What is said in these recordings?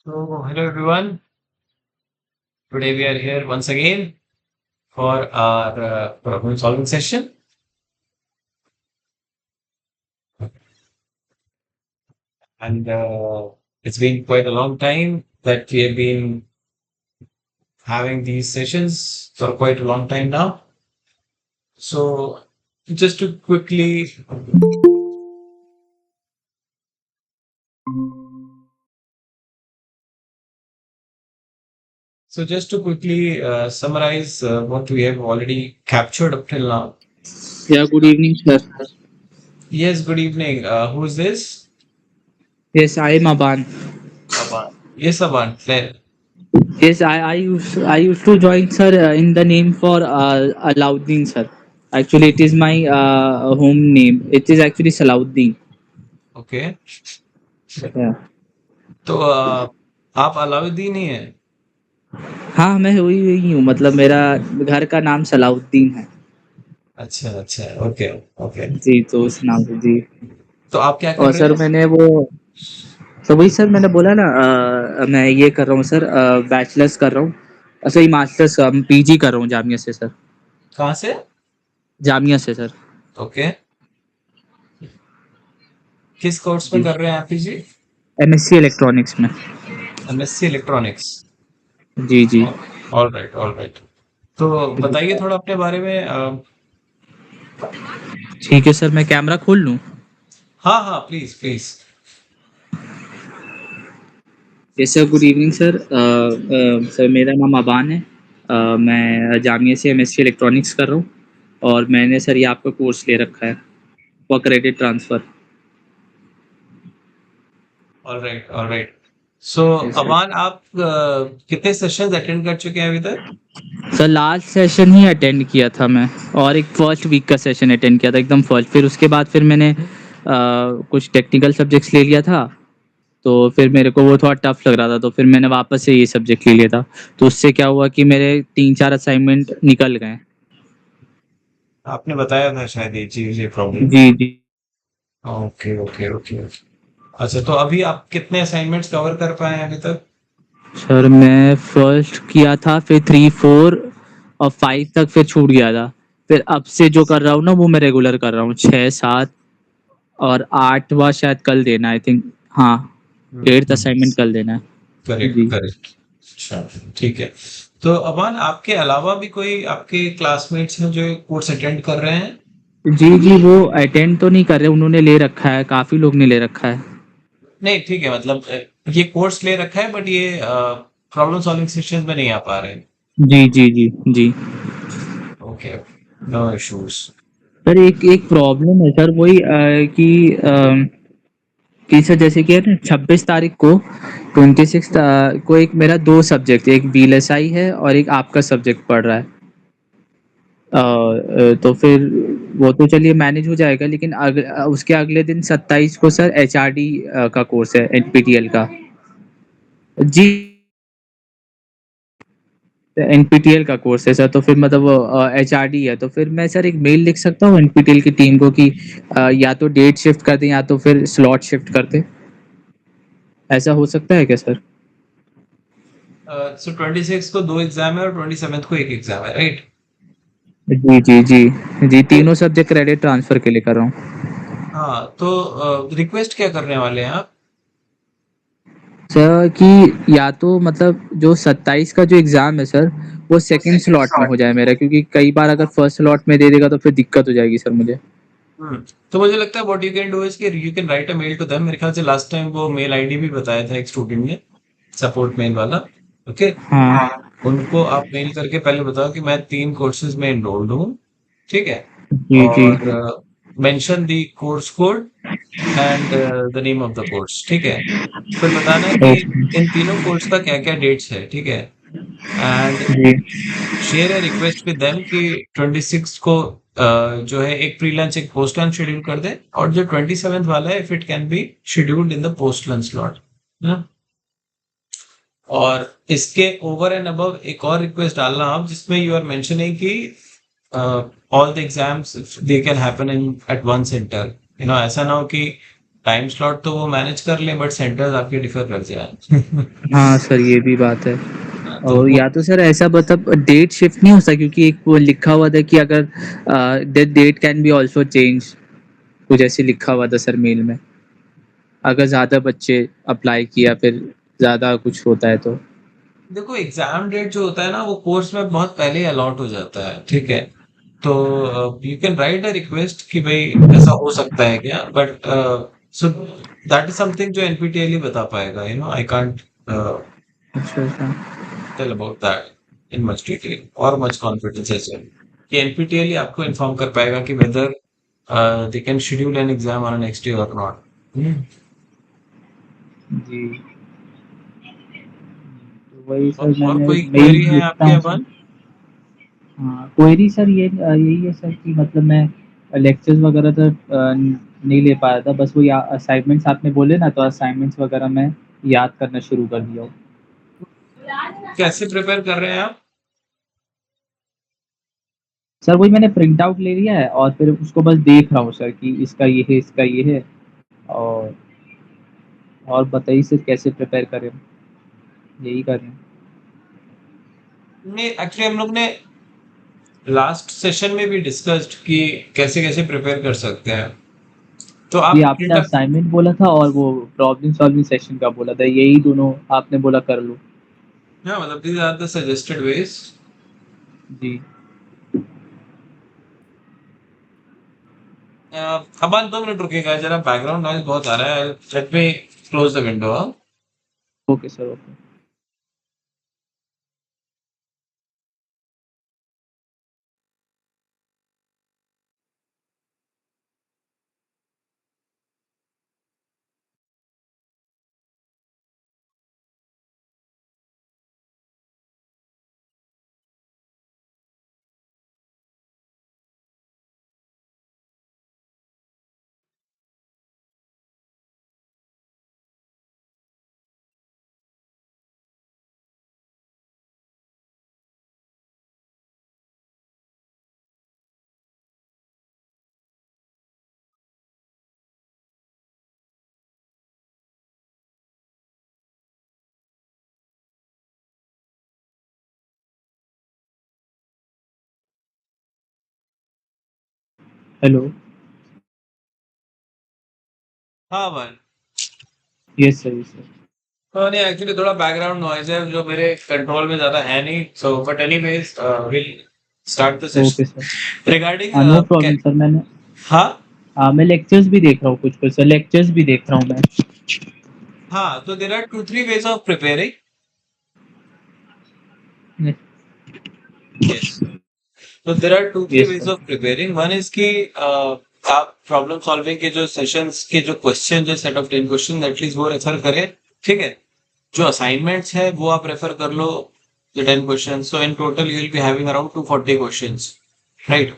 So, hello everyone. Today we are here once again for our problem solving session. And it's been quite a long time that we have been having these sessions for quite a long time now. So, just to quickly, summarize what we have already captured up till now. Yeah, good evening, sir. Yes, good evening. Who is this? Yes, I am Aban. Aban. Yes, Aban. Claire. Yes, I used to join, sir, in the name for Alauddin, sir. Actually, it is my home name. It is actually Salauddin. Okay. Yeah. तो आप अलाउद्दीन ही हैं? हाँ, मैं हुई हुई हूँ, मतलब मेरा घर का नाम सलाउद्दीन है। अच्छा, अच्छा, ओके, ओके। जी, तो उस नाम से जी। तो आप क्या कर और रहे सर हैं? मैंने वो तो वही सर मैंने बोला ना, मैं ये कर रहा हूँ सर, बैचलर्स कर रहा हूँ। सॉरी, मास्टर्स पीजी कर रहा हूँ जामिया से सर। कहाँ से? जामिया से सर। ओके। किस कोर्स में जी, कर रहे हैं आप पीजी? एमएससी इलेक्ट्रॉनिक्स में। MSc electronics. जी, जी। Alright, alright. तो बताइए थोड़ा अपने बारे में। ठीक है सर, मैं कैमरा खोल लूँ? हाँ, हाँ, please, please. Yes sir, good evening sir. Sir मेरा नाम अबान है। मैं जामिया से एमएससी इलेक्ट्रॉनिक्स कर रहा हूँ। और मैंने सर ये आपका कोर्स ले रखा है for credit transfer. Alright, alright. So yes sir. Aman, आप कितने सेशंस अटेंड कर चुके हैं अभी तक? सर लास्ट सेशन ही अटेंड किया था मैं। और एक फर्स्ट वीक का सेशन अटेंड किया था एकदम फर्स्ट। फिर उसके बाद फिर मैंने कुछ टेक्निकल सब्जेक्ट्स ले लिया था। तो फिर मेरे को वो थोड़ा टफ लग रहा था, तो फिर मैंने वापस से ये सब्जेक्ट ले लिया था। तो उससे क्या हुआ कि मेरे 3-4 असाइनमेंट निकल गए। आपने बताया था शायद ये चीज, ये प्रॉब्लम। जी, जी। Okay, okay, okay. अच्छा, तो अभी आप कितने असाइनमेंट्स कवर कर पाए हैं अभी तक? सर मैं फर्स्ट किया था, फिर 3, 4 और 5 तक फिर छूट गया था। फिर अब से जो कर रहा हूँ ना, वो मैं रेगुलर कर रहा हूँ। 6, 7 और 8वाँ शायद कल देना है, आई थिंक। हाँ, 8th असाइनमेंट कल देना है। करेक्ट, जी। करेक्ट। अच्छा, ठीक है। तो अमान, आपके अलावा भी कोई आपके क्लासमेट्स हैं जो कोर्स अटेंड कर रहे हैं? जी, जी, वो अटेंड तो नहीं कर रहे, उन्होंने ले रखा है, काफ़ी लोग ने ले रखा है। नहीं, ठीक है, मतलब ये कोर्स ले रखा है, बट ये प्रॉब्लम सॉल्विंग सेशंस में नहीं आ पा रहे हैं। जी, जी, जी, जी। Okay, no issues. सर एक एक प्रॉब्लम है सर, वही कि सर जैसे कि है ना, 26 तारीख को 26 को एक मेरा 2 सब्जेक्ट, एक वीएलएसआई है और एक आपका सब्जेक्ट पढ़ रहा है। तो फिर वो तो चलिए मैनेज हो जाएगा, लेकिन उसके अगले दिन 27 को सर एचआरडी का कोर्स है, एनपीटीएल का। जी, एनपीटीएल का कोर्स है सर। तो फिर मतलब एचआरडी है, तो फिर मैं सर एक मेल लिख सकता हूँ एनपीटीएल की टीम को कि या तो डेट शिफ्ट कर दें या तो फिर स्लॉट शिफ्ट कर दें। ऐसा हो सकता है क्या सर? सो 26 को दो एग्जाम है और 27 को एक एग्जाम है, राइट? जी, जी, जी। जी, तो तीनों सब्जेक्ट क्रेडिट ट्रांसफ़र के लिए कर रहा हूँ। हाँ, तो रिक्वेस्ट क्या करने वाले हैं आप? सर कि या तो मतलब जो 27 का जो एग्ज़ाम है सर, वो वो सेकंड सेकंड स्लॉट में स्लॉट। हो जाए मेरा, क्योंकि कई बार अगर फर्स्ट स्लॉट में दे देगा तो फिर दिक्कत हो जाएगी सर मुझे। हम्म। तो मुझे लगता है what you can do is कि you can write a mail to them. मेरे ख्याल से लास्ट टाइम वो मेल आईडी भी बताया था एक स्टूडेंट ने, सपोर्ट मेल वाला। ओके। हाँ। उनको आप मेल करके पहले बताओ कि मैं 3 कोर्सेज में एनरोल्ड हूँ, ठीक है? जी, जी। और mention the course code and the name of the course, ठीक है? फिर बताना है कि ओके। इन तीनों कोर्स का क्या क्या डेट्स है, ठीक है? एंड जी। Share a request with them कि 26 को जो है एक प्री लंच एक पोस्ट लंच शेड्यूल कर दे, और जो 27th वाला है if it can be scheduled in the post lunch slot ना। और इसके ओवर एंड अबव एक और रिक्वेस्ट डालना आप, जिसमें यू आर मेंशनिंग कि all the exams they can happen in at one centre. ऐसा ना हो कि टाइम स्लॉट तो वो मैनेज कर लें, बट सेंटर्स आपके डिफर कर जाए। हाँ सर, ये भी बात है। तो और वो या तो सर ऐसा मतलब डेट शिफ्ट नहीं हो सकता, क्योंकि एक वो लिखा हुआ था कि अगर date can be also change, कुछ ऐसे लिखा हुआ था सर मेल में, अगर ज़्यादा बच्चे अप्लाई किया फिर ज़्यादा कुछ होता है तो। देखो, एग्जाम डेट जो होता है ना, वो कोर्स में बहुत पहले ही अलॉट हो जाता है, ठीक है। तो you can write a request कि भाई ऐसा हो सकता है क्या, but so that is something जो एनपीटीईएल ही बता पाएगा, आई कांट अच्छा अच्छा। Tell about that in much detail और मच कॉन्फिडेंस एज वेल, कि एनपीटीईएल ही आपको इन्फॉर्म कर पाएगा कि whether they can schedule an exam on next year और नॉट। जी, तो वही सर और मैंने कोई मेल क्वेरी है लिखता आपके हूँ सर। अपन? हाँ, क्वेरी सर ये यही है सर कि मतलब मैं लेक्चर्स वगैरह तो नहीं ले पाया था, बस वो असाइनमेंट्स आपने बोले ना, तो असाइनमेंट्स वगैरह मैं याद करना शुरू कर दिया हूँ। कैसे प्रिपेयर कर रहे हैं आप? सर वही मैंने प्रिंट आउट ले लिया है और फिर उसको बस देख रहा हूँ सर कि इसका ये है, इसका ये है। और और बताइए सर कैसे प्रिपेयर करें, यही करें। नहीं, एक्चुअली हम लोग ने लास्ट सेशन में भी डिस्कस्ड कि कैसे कैसे प्रिपेयर कर सकते हैं, तो ये आप आपने असाइनमेंट बोला था और वो प्रॉब्लम सॉल्विंग सेशन का बोला था, यही दोनों आपने बोला कर लो। हाँ, मतलब these are the suggested ways. जी। अपन 2 मिनट रुकेगा जरा, बैकग्राउंड नॉइज बहुत आ रहा है, let me close the window. Okay sir, okay. Hello. हाँ भाई। Yes sir, yes sir. नहीं, एक्चुअली थोड़ा बैकग्राउंड नॉइज है जो मेरे कंट्रोल में ज्यादा है नहीं, so but anyways will start the okay sir. Session regarding. हाँ, नो प्रॉब्लम सर। हाँ। मैं लेक्चर्स भी देख रहा हूँ, कुछ कुछ सर लेक्चर्स भी देख रहा हूँ मैं। हाँ, तो there are 2 3 ways of preparing. Yes. तो there are 2 3 yes ways sir. Of preparing. One is कि आप प्रॉब्लम सॉल्विंग के जो सेशंस के जो क्वेश्चन है, सेट ऑफ 10 क्वेश्चन एटलीस्ट वो रेफर करें, ठीक है। जो असाइनमेंट्स है वो आप रेफर कर लो, the 10 question. So in total you will be having around 240 questions, right.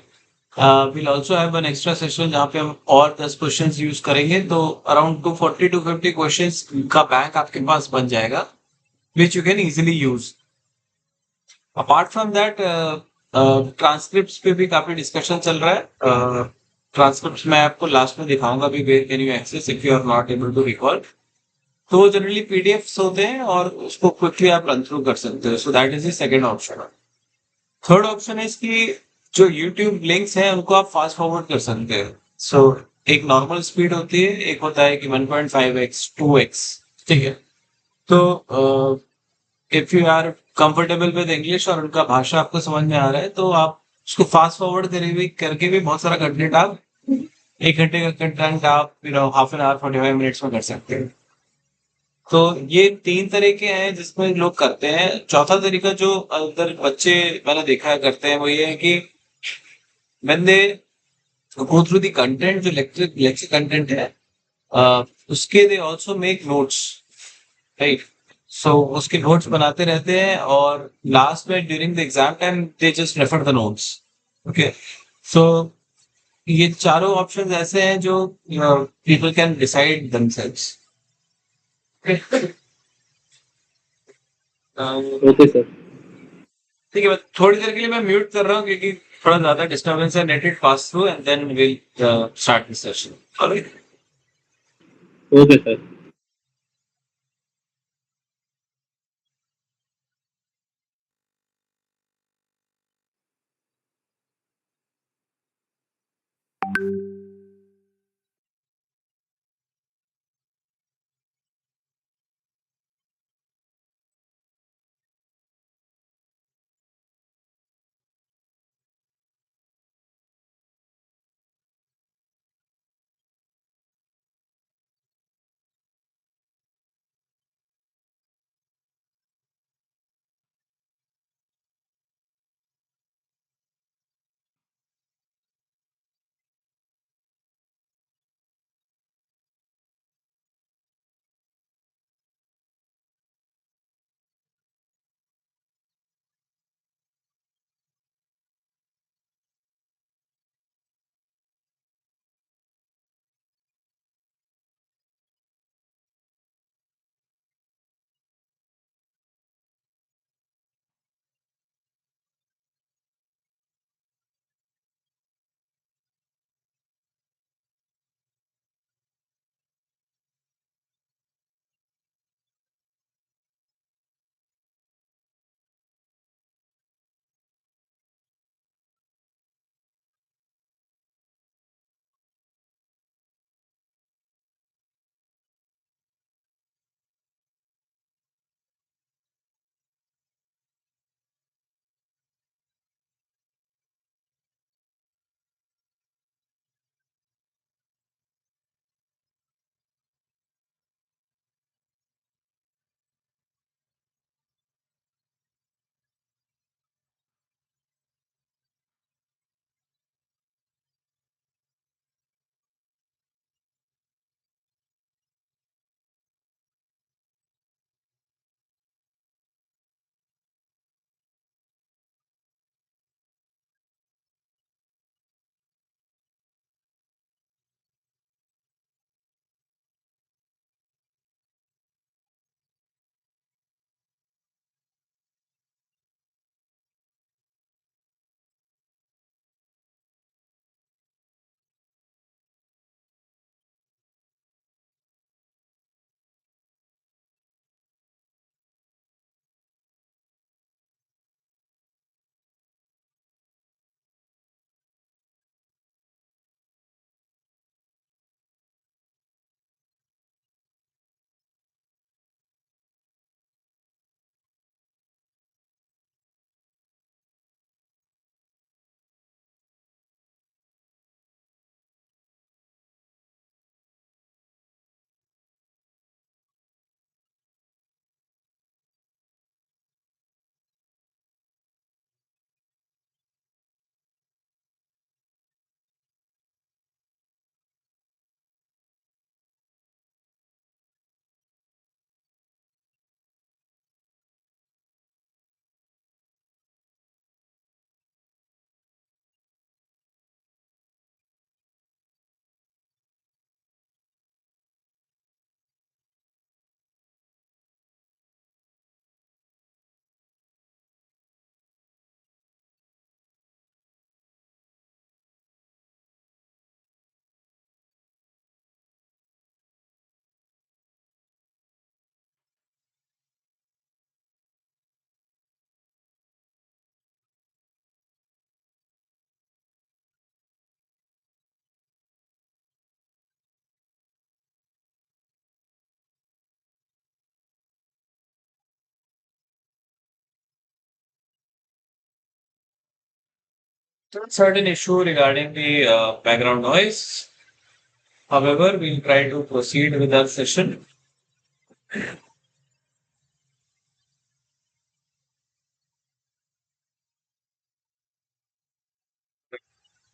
Will also have an extra session जहाँ पे हम और 10 क्वेश्चंस यूज करेंगे, तो अराउंड 240 to 250 क्वेश्चंस का बैंक आपके पास बन जाएगा, which you can easily use. Apart from that, transcript पे भी काफी डिस्कशन चल रहा है। ट्रांसक्रिप्ट मैं आपको लास्ट में दिखाऊंगा भी, where can you access if you are not able to recall. तो वो जनरली पीडीएफ्स होते हैं और उसको क्विकली आप रन थ्रू कर सकते हो, सो that is the second option. Third option है इसकी, जो यूट्यूब लिंक्स हैं उनको आप फास्ट फॉरवर्ड कर सकते हैं। सो एक नॉर्मल स्पीड होती है, एक होता है कि 1.5x 2x, ठीक है। तो if you are comfortable with English और उनका भाषा आपको समझ में आ रहा है, तो आप उसको फास्ट फॉरवर्ड करके भी बहुत सारा कंटेंट आप 1 घंटे का कंटेंट आप हाफ एन आवर 45 मिनट्स में कर सकते हैं। तो ये 3 तरीके हैं जिसमें लोग करते हैं। चौथा तरीका जो अदर बच्चे मैंने देखा है करते हैं, वो ये है कि when they go through the content, जो लेक्चर कंटेंट है, उसके they also make notes, right. So उसके नोट्स बनाते रहते हैं और लास्ट में during the exam time they just refer the notes. Okay. So ये चारों ऑप्शंस ऐसे हैं जो people can decide themselves। Okay sir. ठीक है, थोड़ी देर के लिए मैं म्यूट कर रहा हूँ क्योंकि थोड़ा ज्यादा डिस्टर्बेंस है, let it pass through and then will start the session. Okay sir. Certain issue regarding the background noise. However, we'll try to proceed with our session.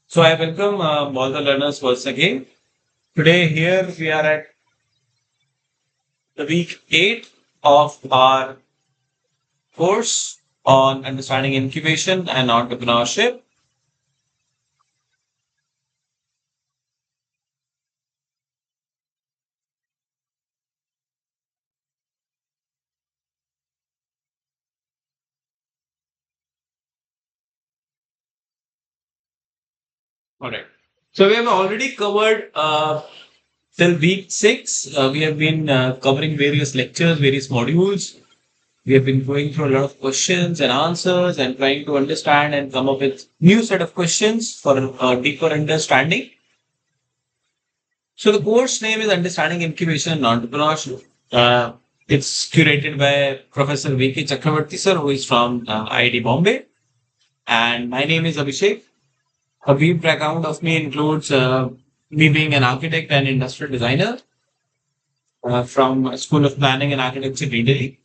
So I welcome all the learners once again. Today here we are at the week 8 of our course on understanding incubation and entrepreneurship. All right. So we have already covered Till week 6, we have been covering various lectures, various modules. We have been going through a lot of questions and answers and trying to understand and come up with new set of questions for a deeper understanding. So the course name is Understanding Incubation and Entrepreneurship. Uh, it's curated by Professor V.K. Chakravarti sir, who is from IIT Bombay. And my name is Abhishek. A brief background of me includes me being an architect and industrial designer from School of Planning and Architecture, New Delhi.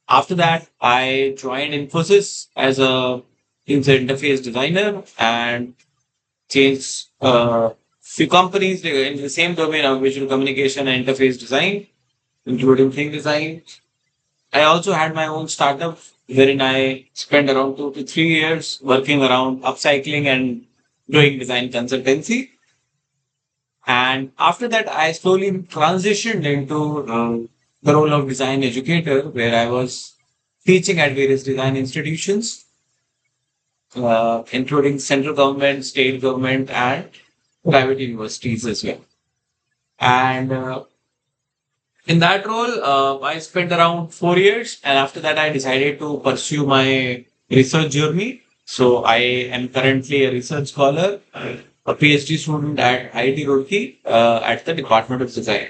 After that, I joined Infosys as a user interface designer and changed few companies in the same domain of visual communication and interface design, including thing design. I also had my own startup wherein I spent around 2 to 3 years working around upcycling and doing design consultancy. And after that, I slowly transitioned into the role of design educator, where I was teaching at various design institutions, including central government, state government, and private universities as well. And in that role, I spent around 4 years, and after that, I decided to pursue my research journey. So I am currently a research scholar, a PhD student at IIT Roorkee at the Department of Design.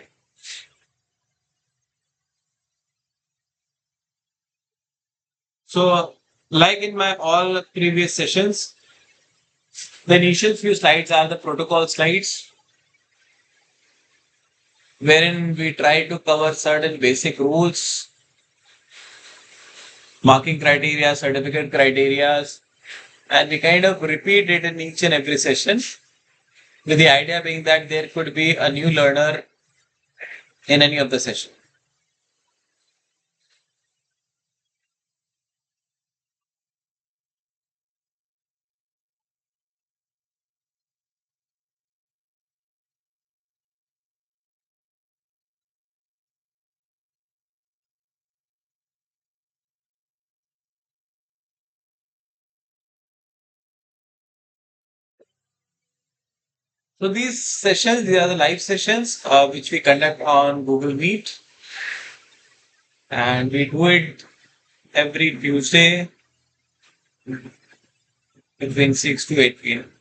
So, like in my all previous sessions, the initial few slides are the protocol slides, wherein we try to cover certain basic rules, marking criteria, certificate criteria, and we kind of repeat it in each and every session, with the idea being that there could be a new learner in any of the session. So these are the live sessions which we conduct on Google Meet, and we do it every Tuesday between 6 to 8 p.m.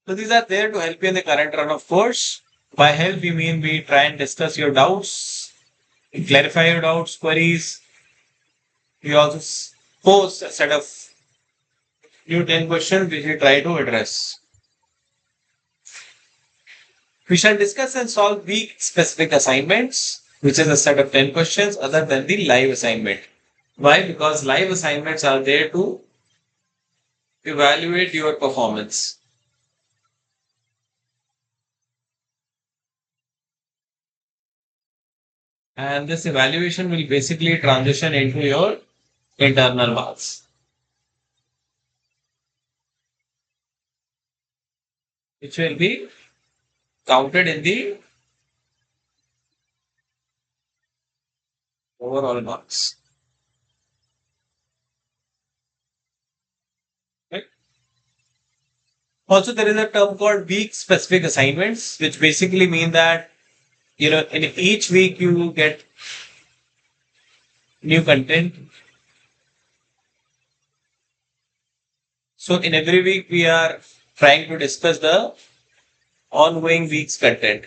So these are there to help you in the current run of course. By help, we mean we try and discuss your doubts, clarify your doubts, queries. We also post a set of new 10 questions which we try to address. We shall discuss and solve week specific assignments, which is a set of 10 questions other than the live assignment. Why? Because live assignments are there to evaluate your performance. And this evaluation will basically transition into your internal marks, which will be counted in the overall marks. Right? Also, there is a term called week specific assignments, which basically mean that in each week you get new content. So in every week we are trying to discuss the ongoing week's content.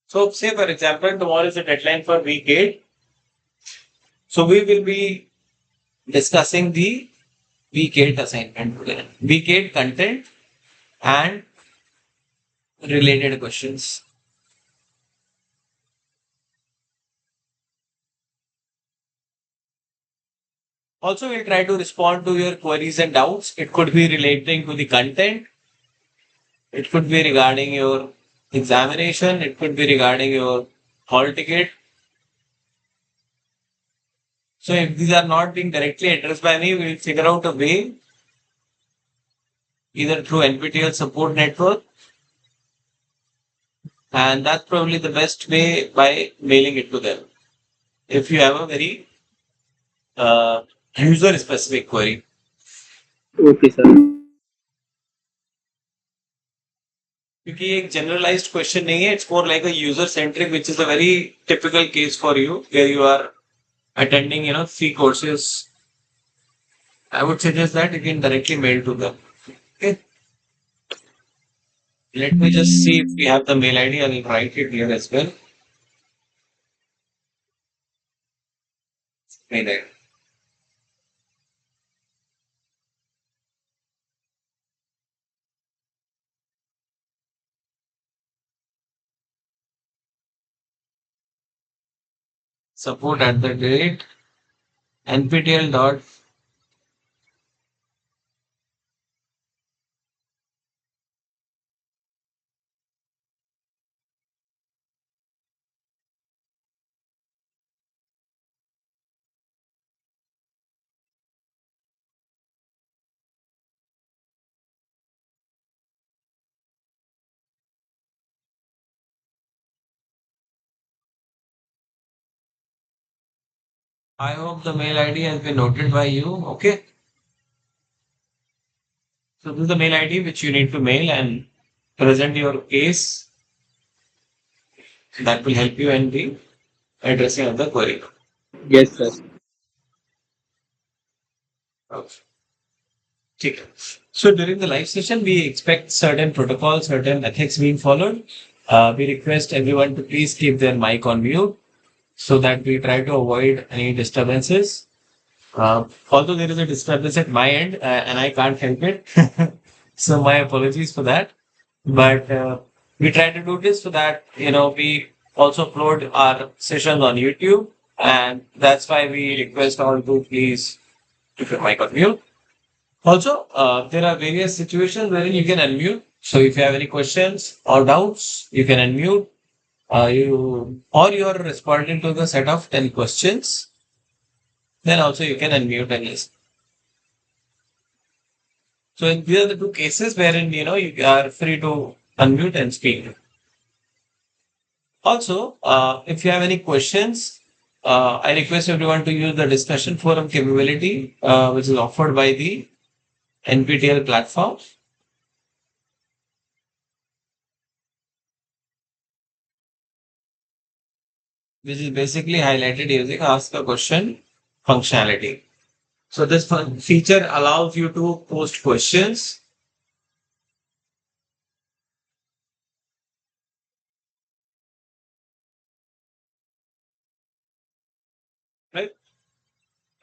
So say for example, tomorrow is the deadline for week 8. So we will be discussing the week 8 assignment today. Week 8 content and related questions. Also, we'll try to respond to your queries and doubts. It could be relating to the content. It could be regarding your examination. It could be regarding your hall ticket. So if these are not being directly addressed by me, we'll figure out a way, either through NPTEL support network, and that's probably the best way by mailing it to them. If you have a very uh, user specific query. Okay sir. क्योंकि ये एक generalised question नहीं है, it's more like a user centric, which is a very typical case for you where you are attending, 3 courses. I would suggest that you can directly mail to them. Okay. Let me just see if we have the mail ID. I'll write it here as well. Mail ID. Support at the rate NPTEL dot. I hope the mail ID has been noted by you. Okay. So this is the mail ID which you need to mail and present your case. That will help you in the addressing of the query. Yes sir. Okay. ठीक है. So during the live session, we expect certain protocols, certain ethics being followed. We request everyone to please keep their mic on mute so that we try to avoid any disturbances. Although there is a disturbance at my end and I can't help it, so my apologies for that. But we try to do this so that we also upload our sessions on YouTube, and that's why we request all to please keep your mic on mute. Also, there are various situations wherein you can unmute. So if you have any questions or doubts, you can unmute. You are responding to the set of 10 questions. Then also you can unmute and listen. So these are the two cases wherein you are free to unmute and speak. Also, if you have any questions, I request everyone to use the discussion forum capability, which is offered by the NPTEL platform, which is basically highlighted using ask a question functionality. So this feature allows you to post questions, right?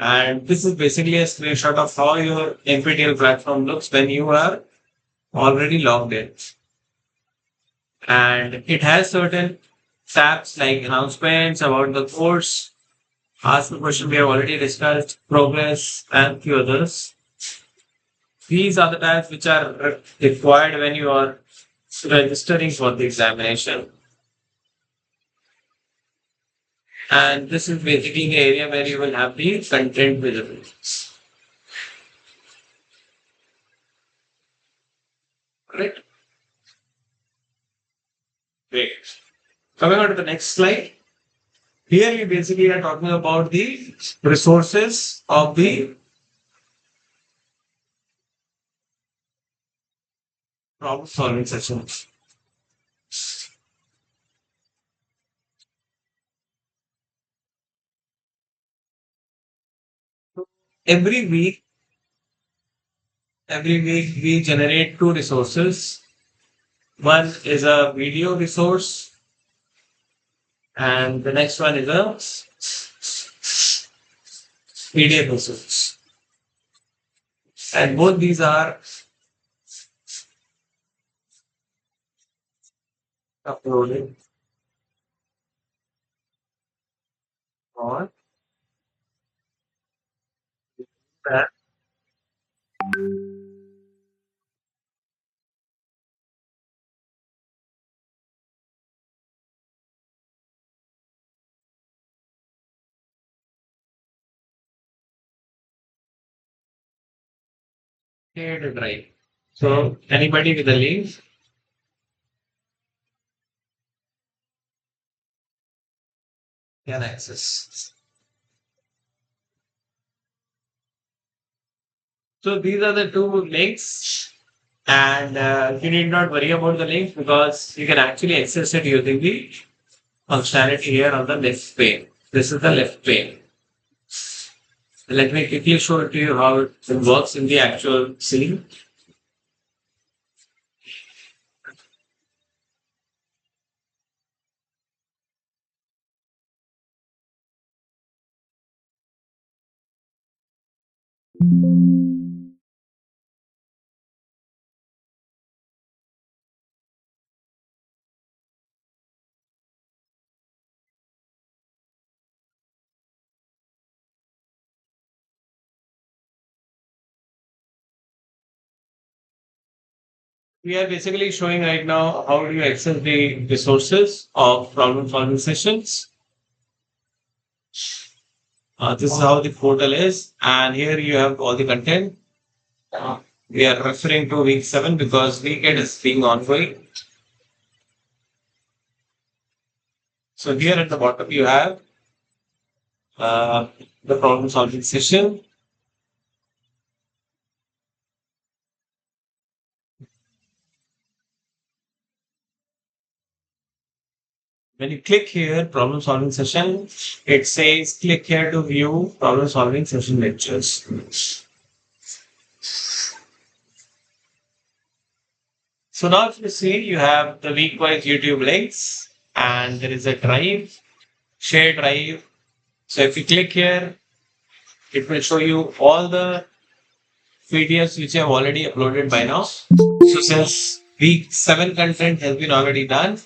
And this is basically a screenshot of how your NPTEL platform looks when you are already logged in. And it has certain tabs like announcements about the course, ask the question we have already discussed, progress, and few others. These are the tabs which are required when you are registering for the examination. And this is basically the area where you will have the content visible. Correct? Great. Coming on to the next slide. Here we basically are talking about the resources of the problem solving sessions. Every week, every week we generate two resources. One is a video resource, and the next one is a PDF resource. And both these are uploaded on that shared drive. So anybody with a link can access. So these are the two links, and you need not worry about the links because you can actually access it using the functionality here on the left pane. This is the left pane. Let me quickly show it to you how it works in the actual scene. We are basically showing right now how do you access the resources of problem solving sessions. This is how the portal is, and here you have all the content. We are referring to week 7 because week 8 is being ongoing. So here at the bottom you have uh, the problem solving session. When you click here, problem solving session, it says click here to view problem solving session lectures. So now if you see, you have the week-wise YouTube links and there is a drive, share drive. So if you click here, it will show you all the PDFs which I have already uploaded by now. So since week 7 content has been already done,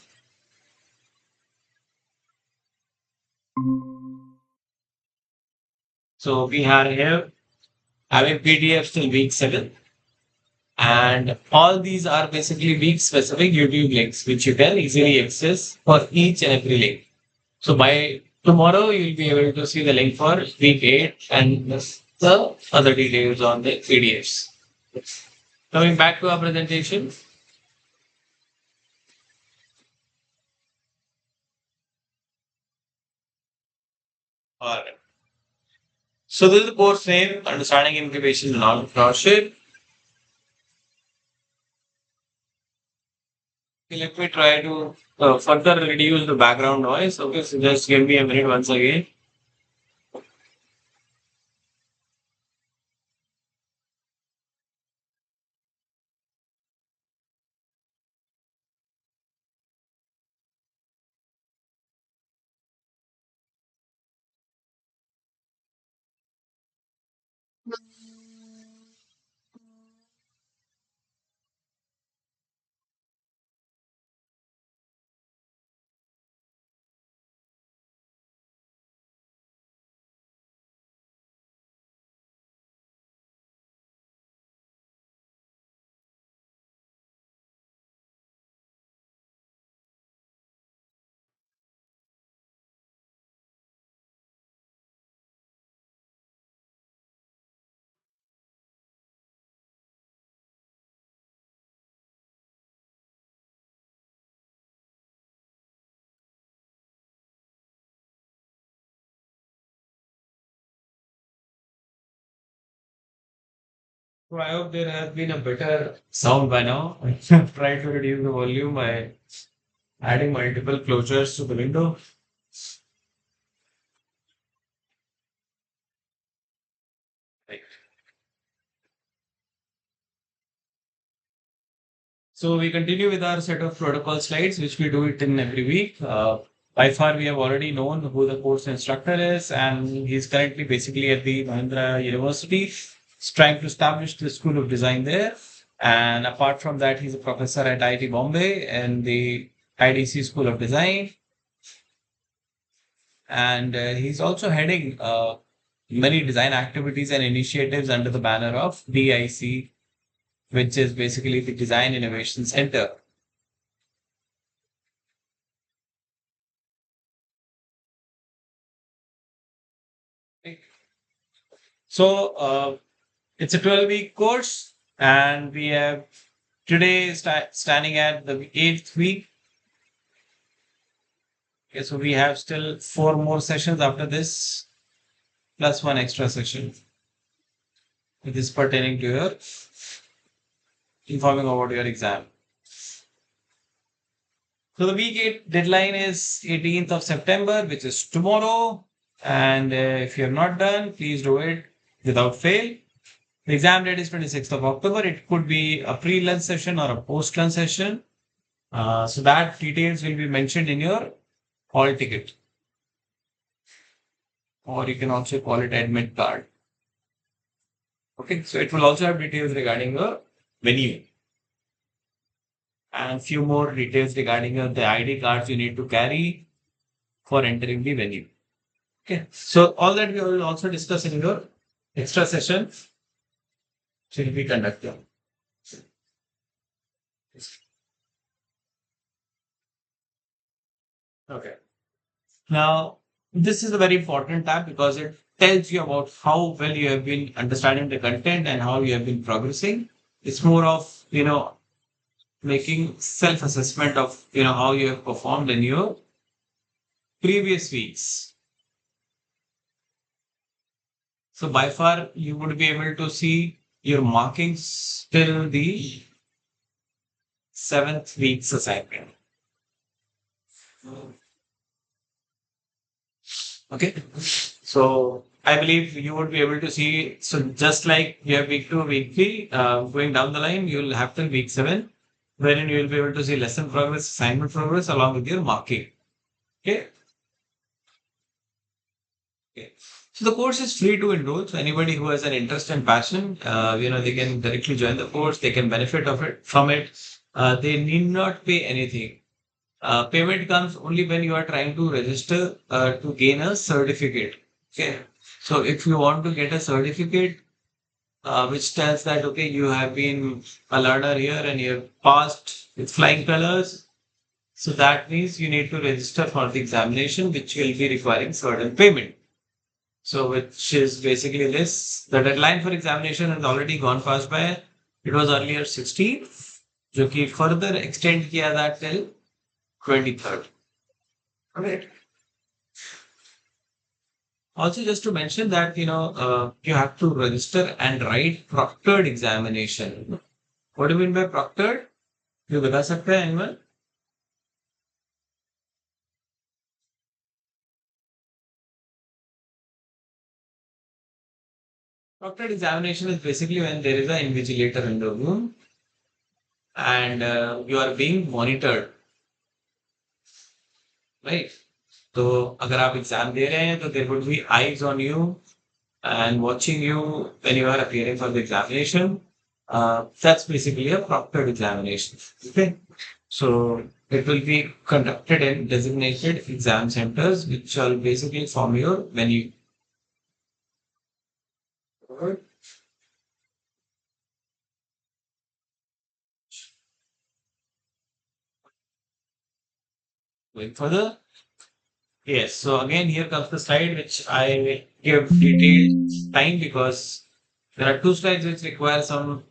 so we are here having PDFs till week 7. And all these are basically week specific YouTube links, which you can easily access for each and every link. So by tomorrow, you'll be able to see the link for week 8 and the other details on the PDFs. Coming back to our presentation. All right. So this is the course name, Understanding Incubation and Entrepreneurship. Okay, let me try to further reduce the background noise. Okay, so just give me a minute once again. So I hope there has been a better sound by now. I tried to reduce the volume by adding multiple closures to the window. Right. So we continue with our set of protocol slides, which we do it in every week. By far, we have already known who the course instructor is, and he's currently basically at the Mahindra University, he's trying to establish the School of Design there. And apart from that, he's a professor at IIT Bombay and the IDC School of Design. And he's also heading many design activities and initiatives under the banner of DIC, which is basically the Design Innovation Center. So it's a 12-week course, and we have today standing at the eighth week. Okay, so we have still 4 more sessions after this, plus one extra session. It is pertaining to your informing about your exam. So the week 8 deadline is 18th of September, which is tomorrow. And if you're not done, please do it without fail. The exam date is 26th of October. It could be a pre-lunch session or a post-lunch session. So that details will be mentioned in your hall ticket, or you can also call it admit card. Okay, so it will also have details regarding the venue and few more details regarding the ID cards you need to carry for entering the venue. Okay, so all that we will also discuss in your extra session will be conducted. Okay. Now, this is a very important tab because it tells you about how well you have been understanding the content and how you have been progressing. It's more of, making self-assessment of, how you have performed in your previous weeks. So by far, you would be able to see your markings till the seventh week's assignment. Okay. So I believe you would be able to see. So just like you have week two, week three, going down the line, you'll have till week seven, wherein you will be able to see lesson progress, assignment progress, along with your marking. Okay. Okay. So the course is free to enroll. So anybody who has an interest and passion, they can directly join the course. They can benefit of it from it. They need not pay anything. Payment comes only when you are trying to register to gain a certificate. Okay. So if you want to get a certificate which tells that okay, you have been a learner here and you have passed with flying colors, so that means you need to register for the examination, which will be requiring certain payment. So which is basically this. The deadline for examination has already gone past by. It was earlier 16th, जो कि further extend किया that till 23rd. Right. Also, just to mention that you have to register and write proctored examination. What do you mean by proctored? You बता सकते हैं anyone? Proctored examination is basically when there is an invigilator in the room and you are being monitored, right? तो अगर आप exam दे रहे हैं तो there would be eyes on you and watching you when you are appearing for the examination. That's basically a proctored examination. Okay. So it will be conducted in designated exam centers, which shall basically form your venue. Alright. Going further. Yes. So again, here comes the slide which I give detailed time because there are two slides which require some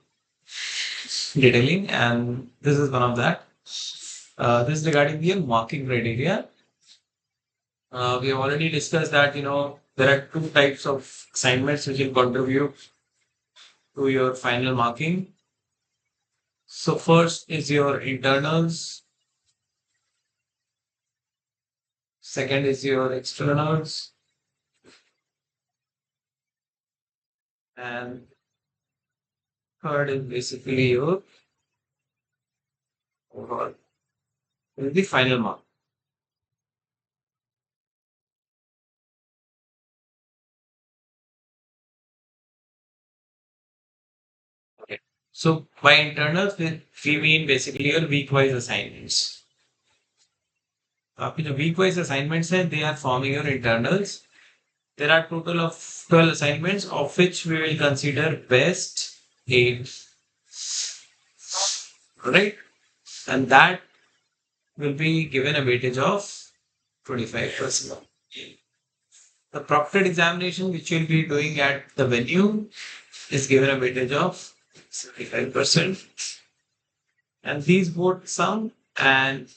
detailing, and this is one of that. This is regarding the marking criteria. We have already discussed that there are two types of assignments which will contribute to your final marking. So first is your internals, second is your externals, and third is basically your overall, the final mark. Okay. So by internals, we mean basically your week-wise assignments. आपके जो week-wise assignments हैं, they are forming your internals. There are total of 12 assignments, of which we will consider best 8, right? And that will be given a weightage of 25%. The proctored examination, which you'll be doing at the venue, is given a weightage of 75%. And these both sum and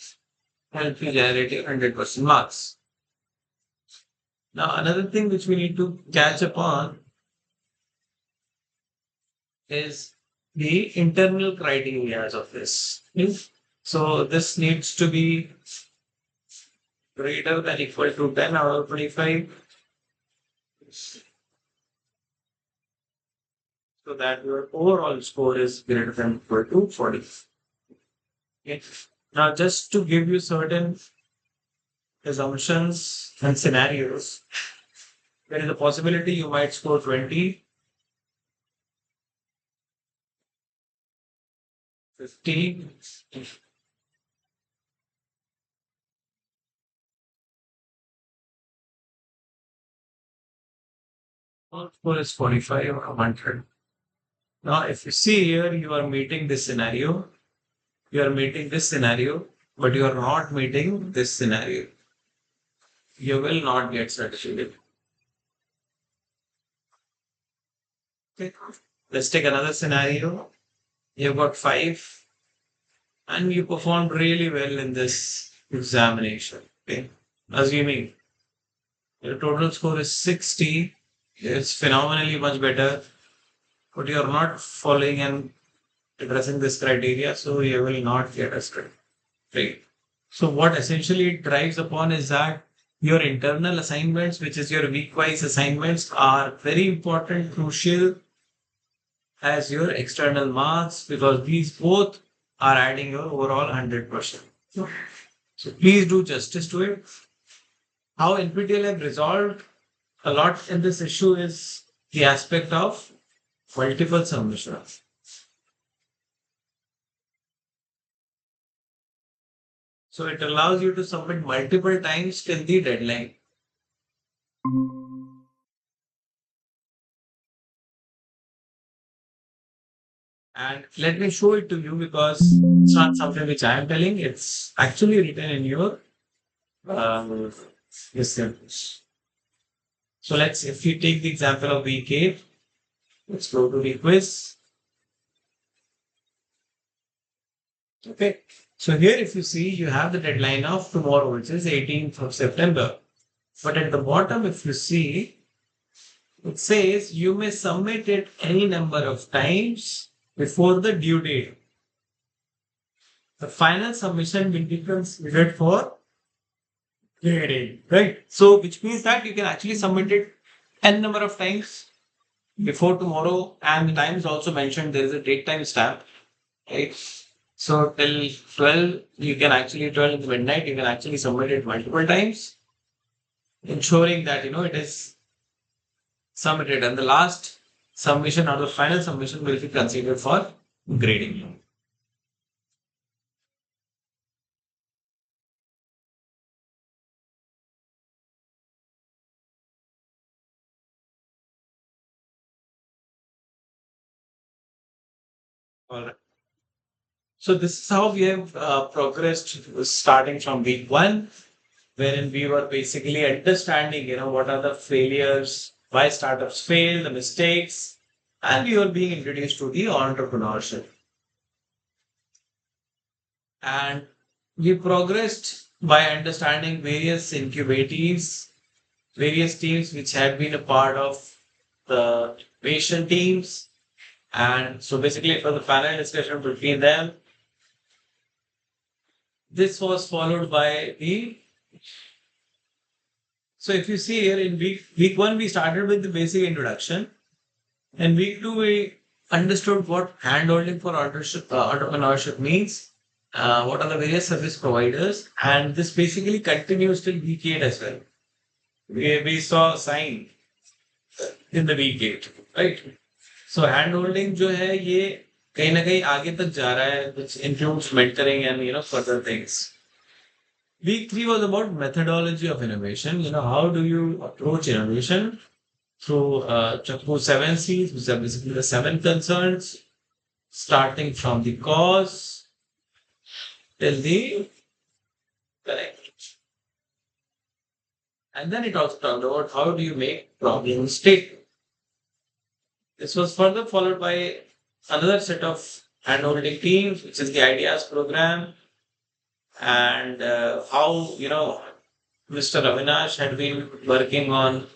help you generate your 100% marks. Now, another thing which we need to catch up on is the internal criteria of this. So this needs to be greater than equal to 10 out of 25 so that your overall score is greater than equal to 40. Okay. Now, just to give you certain assumptions and scenarios, there is a possibility you might score 20, 50, or score is 45 or 100. Now, if you see here, you are meeting this scenario, you are meeting this scenario, but you are not meeting this scenario. You will not get certificate. Okay. Let's take another scenario. You've got five and you performed really well in this examination. Okay. Assuming your total score is 60, it's phenomenally much better, but you're not following and addressing this criteria, so you will not get a straight. Right. So what essentially it drives upon is that your internal assignments, which is your week-wise assignments, are very important, crucial as your external marks because these both are adding your overall 100%. So please do justice to it. How NPTEL have resolved a lot in this issue is the aspect of multiple submissions. So it allows you to submit multiple times till the deadline. And let me show it to you because it's not something which I am telling. It's actually written in your um, yes, sir. So if you take the example of week 8, let's go to the quiz. Okay. So here, if you see, you have the deadline of tomorrow, which is 18th of September. But at the bottom, if you see, it says you may submit it any number of times before the due date. The final submission will be considered for grading, right? So, which means that you can actually submit it n number of times before tomorrow, and the time is also mentioned. There is a date time stamp, right? So till 12, you can actually 12 midnight, you can actually submit it multiple times, ensuring that it is submitted, and the last submission or the final submission will be considered for grading. All right. So this is how we have progressed starting from week one, wherein we were basically understanding, what are the failures, why startups fail, the mistakes, and we were being introduced to the entrepreneurship. And we progressed by understanding various incubatees, various teams which had been a part of the patient teams. And so basically it was a panel discussion between them. This was followed by so if you see here in week one, we started with the basic introduction. And week two, we understood what handholding for entrepreneurship means, what are the various service providers, and this basically continues till week 8 as well. We saw a sign in the week 8, right? So handholding जो है ये कहीं ना कहीं आगे तक जा रहा है, which includes mentoring and further things. Week 3 was about methodology of innovation. How do you approach innovation through through 7 C's, which are basically the 7 concerns, starting from the cause till the correct. And then it also talked about how do you make problem statement. This was further followed by another set of handholding teams, which is the ideas program, and how Mr. Avinash had been working on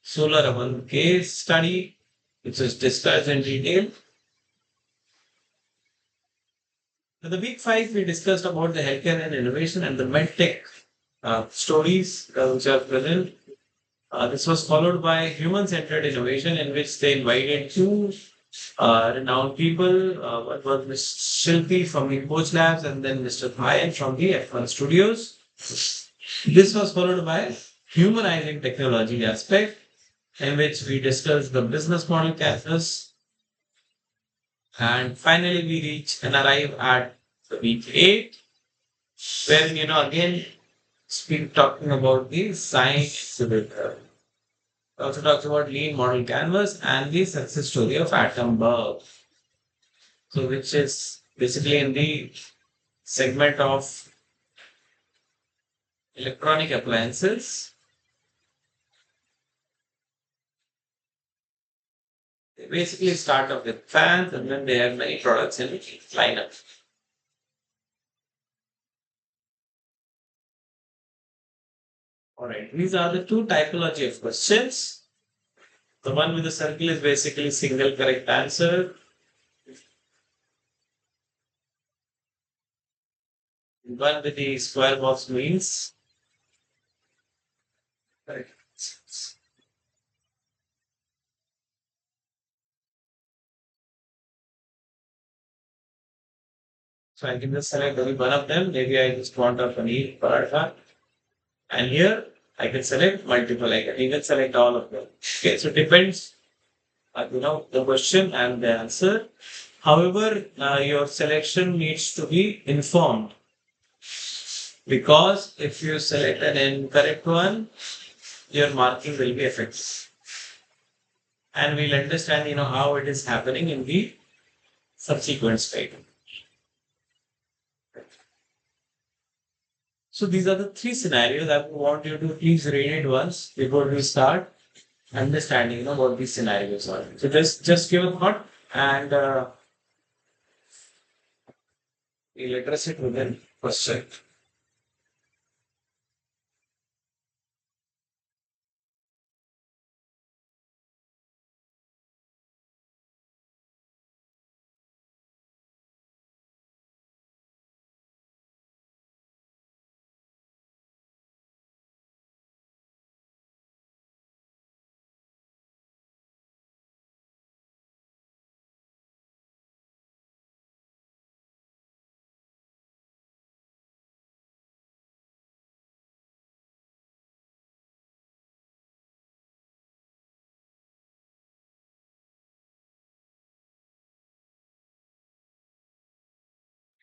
solar oven case study, which is discussed in detail. In the week 5, we discussed about the healthcare and innovation and the medtech stories which are present. This was followed by human-centered innovation, in which they invited two renowned people. One was Ms. Shilpi from the Coach Labs, and then Mr. Bhayan from the F1 Studios. This was followed by humanizing technology aspect, in which we discussed the business model canvas, and finally we reach and arrive at the week 8, where again speak talking about the science exhibit. Also talks about lean model canvas and the success story of Atom Burg. So which is basically in the segment of electronic appliances. They basically start off with fans and then they have many products in lineup. Alright, these are the two typology of questions. The one with the circle is basically single correct answer. One with the square box means correct. So I can just select only one of them. Maybe I just want a paneer paratha. And here I can select multiple. I can even select all of them. Okay, so it depends, the question and the answer. However, your selection needs to be informed, because if you select an incorrect one, your marking will be affected. And we'll understand, how it is happening in the subsequent slide. So these are the three scenarios. I would want you to please read it once before we start understanding, what these scenarios are. So just give a thought, and we'll address it within question.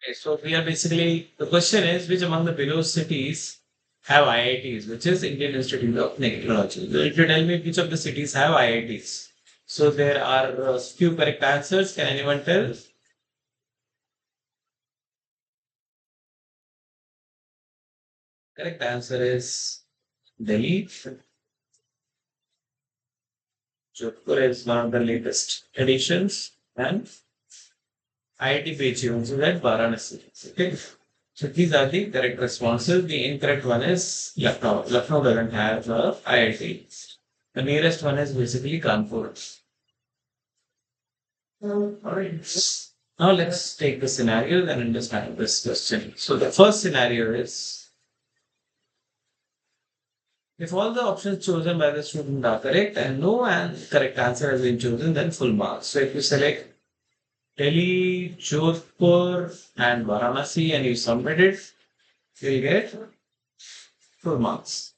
Okay, so we are basically, the question is, which among the below cities have IITs, which is Indian Institute of Technology. So if you tell me which of the cities have IITs. So there are few correct answers. Can anyone tell? Correct answer is Delhi. Jodhpur is one of the latest editions, and IIT Pechi also at Varanasi. Okay. So these are the correct responses. The incorrect one is Lucknow. Lucknow doesn't have IIT. The nearest one is basically Kanpur. Alright. Now let's take the scenario and understand this question. So the first scenario is, if all the options chosen by the student are correct and no correct answer has been chosen, then full marks. So if you select Delhi, Jodhpur, and Varanasi and you submit it, you'll get full marks.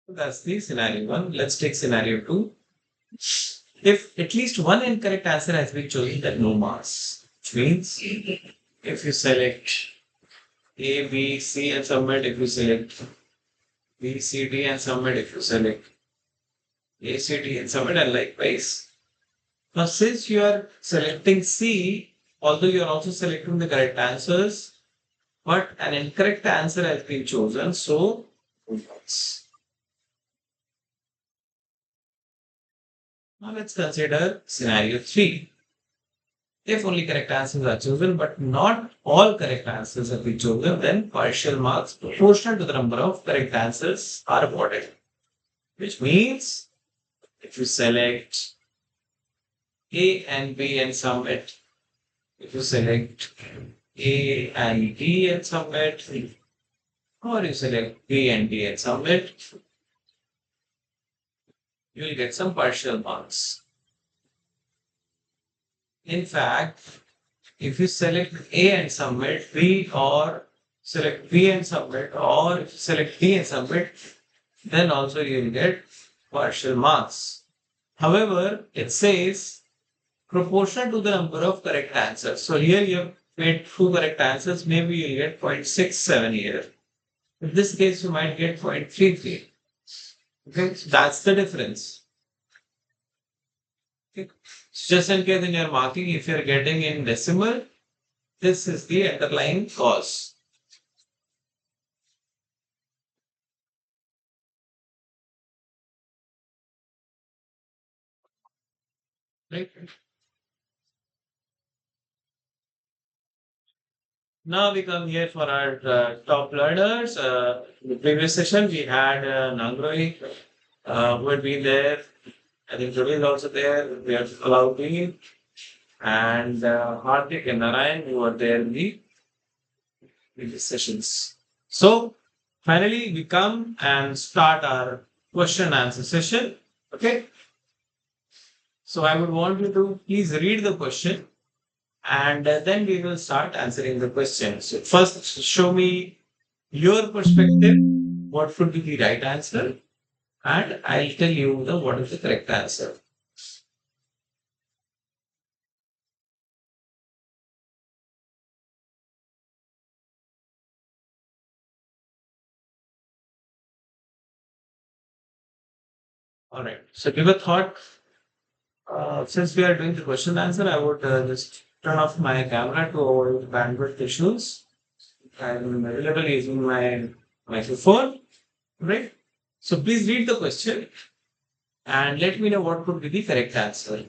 So that's the scenario one. Let's take scenario two. If at least one incorrect answer has been chosen, then no marks. Which means if you select A, B, C and submit, if you select B, C, D and submit, if you select A, C, D and submit, and likewise. Now, since you are selecting C, although you are also selecting the correct answers, but an incorrect answer has been chosen, so full marks. Now let's consider scenario 3. If only correct answers are chosen, but not all correct answers have been chosen, then partial marks proportional to the number of correct answers are awarded. Which means if you select A and B and submit, if you select A and D and submit, or you select B and D and submit, you will get some partial marks. In fact, if you select A and submit, B or select B and submit, or if you select D and submit, then also you will get partial marks. However, it says proportional to the number of correct answers. So here you have made two correct answers, maybe you'll get 0.67 here. In this case, you might get 0.33. Okay, so that's the difference. Okay. So just in case in your marking, if you're getting in decimal, this is the underlying cause. Right? Now we come here for our top learners. In the previous session, we had Nangroi who had been there. I think Ravi is also there. We have Alauddin and Hardik and Narayan who were there in the previous sessions. So finally, we come and start our question and answer session. Okay. So I would want you to please read the question and then we will start answering the questions. So first, show me your perspective. What would be the right answer? And I'll tell you the what is the correct answer. All right. So give a thought. Since we are doing the question answer, I would just turn off my camera to avoid bandwidth issues. I'm available using my microphone. Right. So please read the question and let me know what would be the correct answer.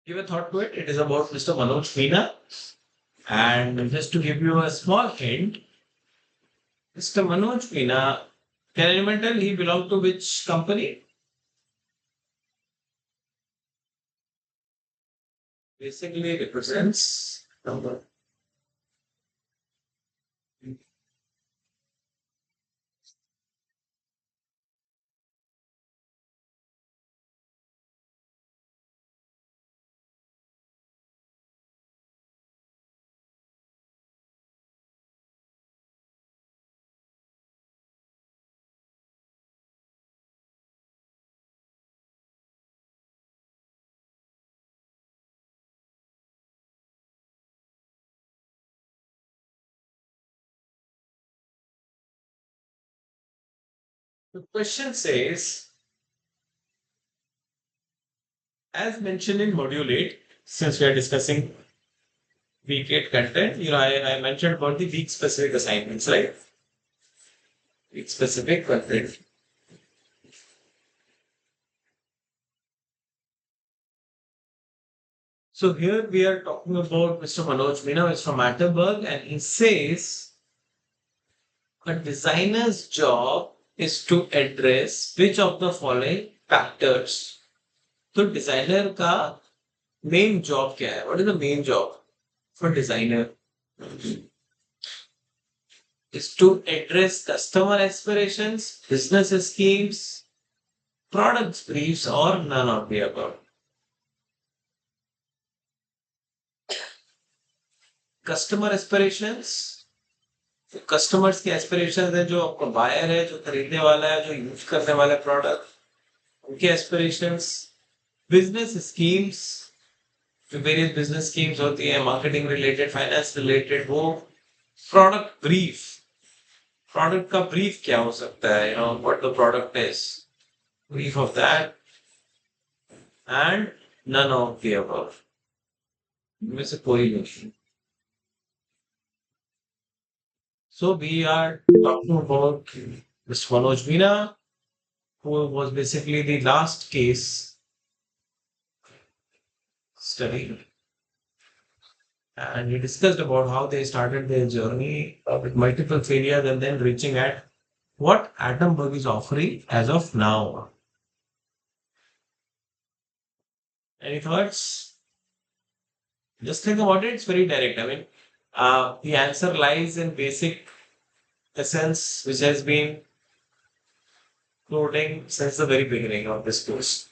Give a thought to it. It is about Mr. Manoj Meena. And just to give you a small hint, Mr. Manoj Meena, can anyone tell he belonged to which company? Basically represents number. The question says, as mentioned in module 8, since we are discussing week 8 content, I mentioned about the week specific assignments, right? Week specific content. So here we are talking about Mr. Manoj Meena, who is from Atterberg, and he says a designer's job is to address which of the following factors. तो designer का main job क्या है? What is the main job for designer? Is to address customer aspirations, business schemes, products briefs, or none of the above. Customer aspirations, customers की aspiration है, जो आपका buyer है, जो खरीदने वाला है, जो यूज करने वाला है प्रोडक्ट, उनके एस्पिरेशंस, बिजनेस स्कीम्स, जो वेरियस बिजनेस स्कीम्स होती है मार्केटिंग रिलेटेड, फाइनेंस रिलेटेड, वो प्रोडक्ट ब्रीफ, प्रोडक्ट का ब्रीफ क्या हो सकता है, what the product is, brief of that, and none of the above, इनमें से कोई नहीं. So we are talking about Mr. Manoj Meena, who was basically the last case study. And we discussed about how they started their journey with multiple failures and then reaching at what Atomberg is offering as of now. Any thoughts? Just think about it. It's very direct. I mean, the answer lies in basic essence, which has been floating since the very beginning of this course.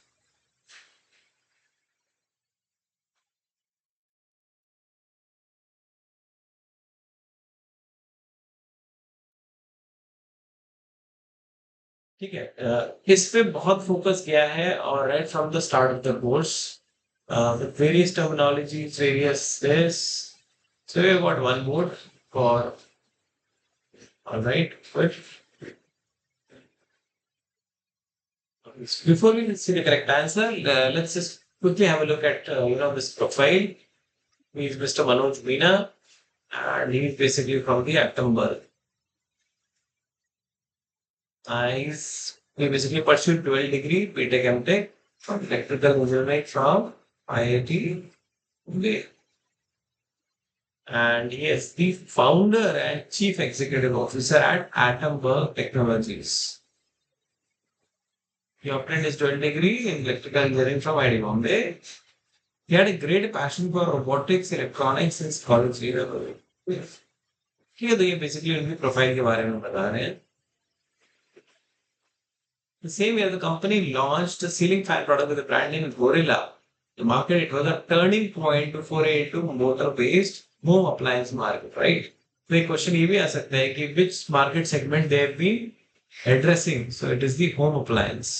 ठीक है इस पे बहुत focus किया है और right from the start of the course with various terminologies, various this. So we have got one more for all right. But before we see the correct answer, let's just quickly have a look at this profile. He is Mr. Manoj Meena, and he is basically from the Actember. He basically pursued 12 degree BTech MTech from electrical engineering from IIT Bombay. And he is the founder and chief executive officer at Atomberg Technologies. He obtained his 12th degree in electrical engineering from IIT Bombay. He had a great passion for robotics, electronics since college level. ठीक है तो ये basically उनकी profile के बारे में बता रहे हैं. The same year, the company launched a ceiling fan product with a brand name Gorilla. The market it was a turning point to foray into motor-based home appliance market, right? तो एक question ये भी आ सकता है कि which market segment they have been addressing. So it is the home appliance.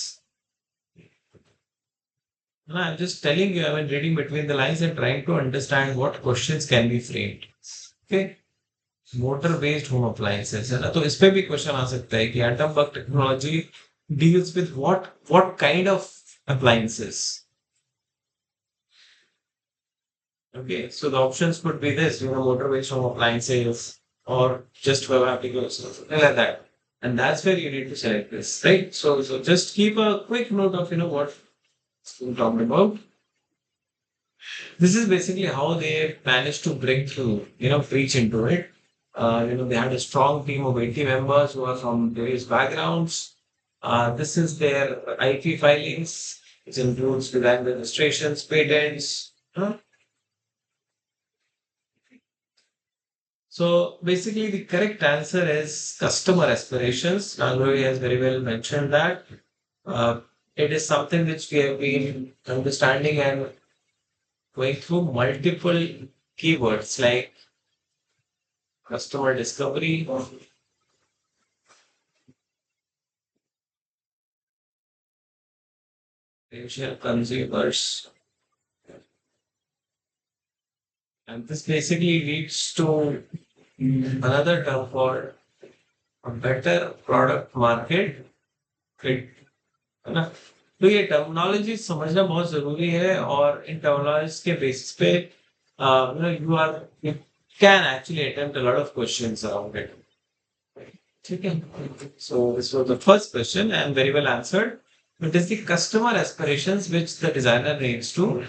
No, I'm just telling you, I'm reading between the lines and trying to understand what questions can be framed. Okay. Motor based home appliances है ना तो इस पे भी question आ सकता है कि atom bug technology deals with what kind of appliances. Okay, so the options could be this, motor based home appliances or just web applications, something like that. And that's where you need to select this, right? So just keep a quick note of what we're talking about. This is basically how they managed to break through, reach into it. They had a strong team of 80 members who are from various backgrounds. This is their IP filings, which includes design registrations, patents. So basically, the correct answer is customer aspirations. Nangrovi has very well mentioned that. Uh, it is something which we have been understanding and going through multiple keywords like customer discovery, potential consumers. And this basically leads to another term called a better product market fit. है ना तो ये terminology समझना बहुत जरूरी है और इन terminologies के बेसिस पे you can actually attempt a lot of questions around it. ठीक है so this was the first question and very well answered. It is the customer aspirations which the designer needs to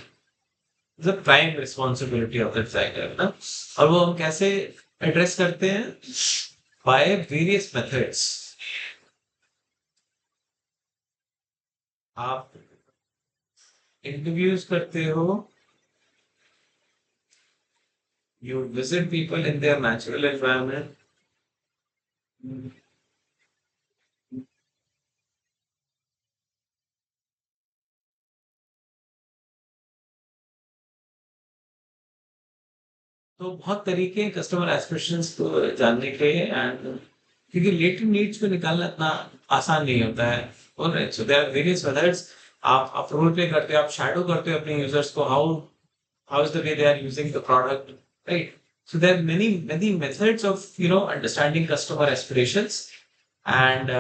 the prime responsibility of the designer ना और वो हम कैसे address करते हैं by various methods. आप इंटरव्यूज करते हो you visit people in their natural environment. तो बहुत तरीके हैं कस्टमर एस्पिरेशंस को जानने के एंड क्योंकि लेटेंट नीड्स को निकालना इतना आसान नहीं होता है alright so there are various methods आप रोल प्ले करते हो आप शैडो करते हो अपने यूजर्स को how is the way they are using the product right so there are many methods of understanding customer aspirations and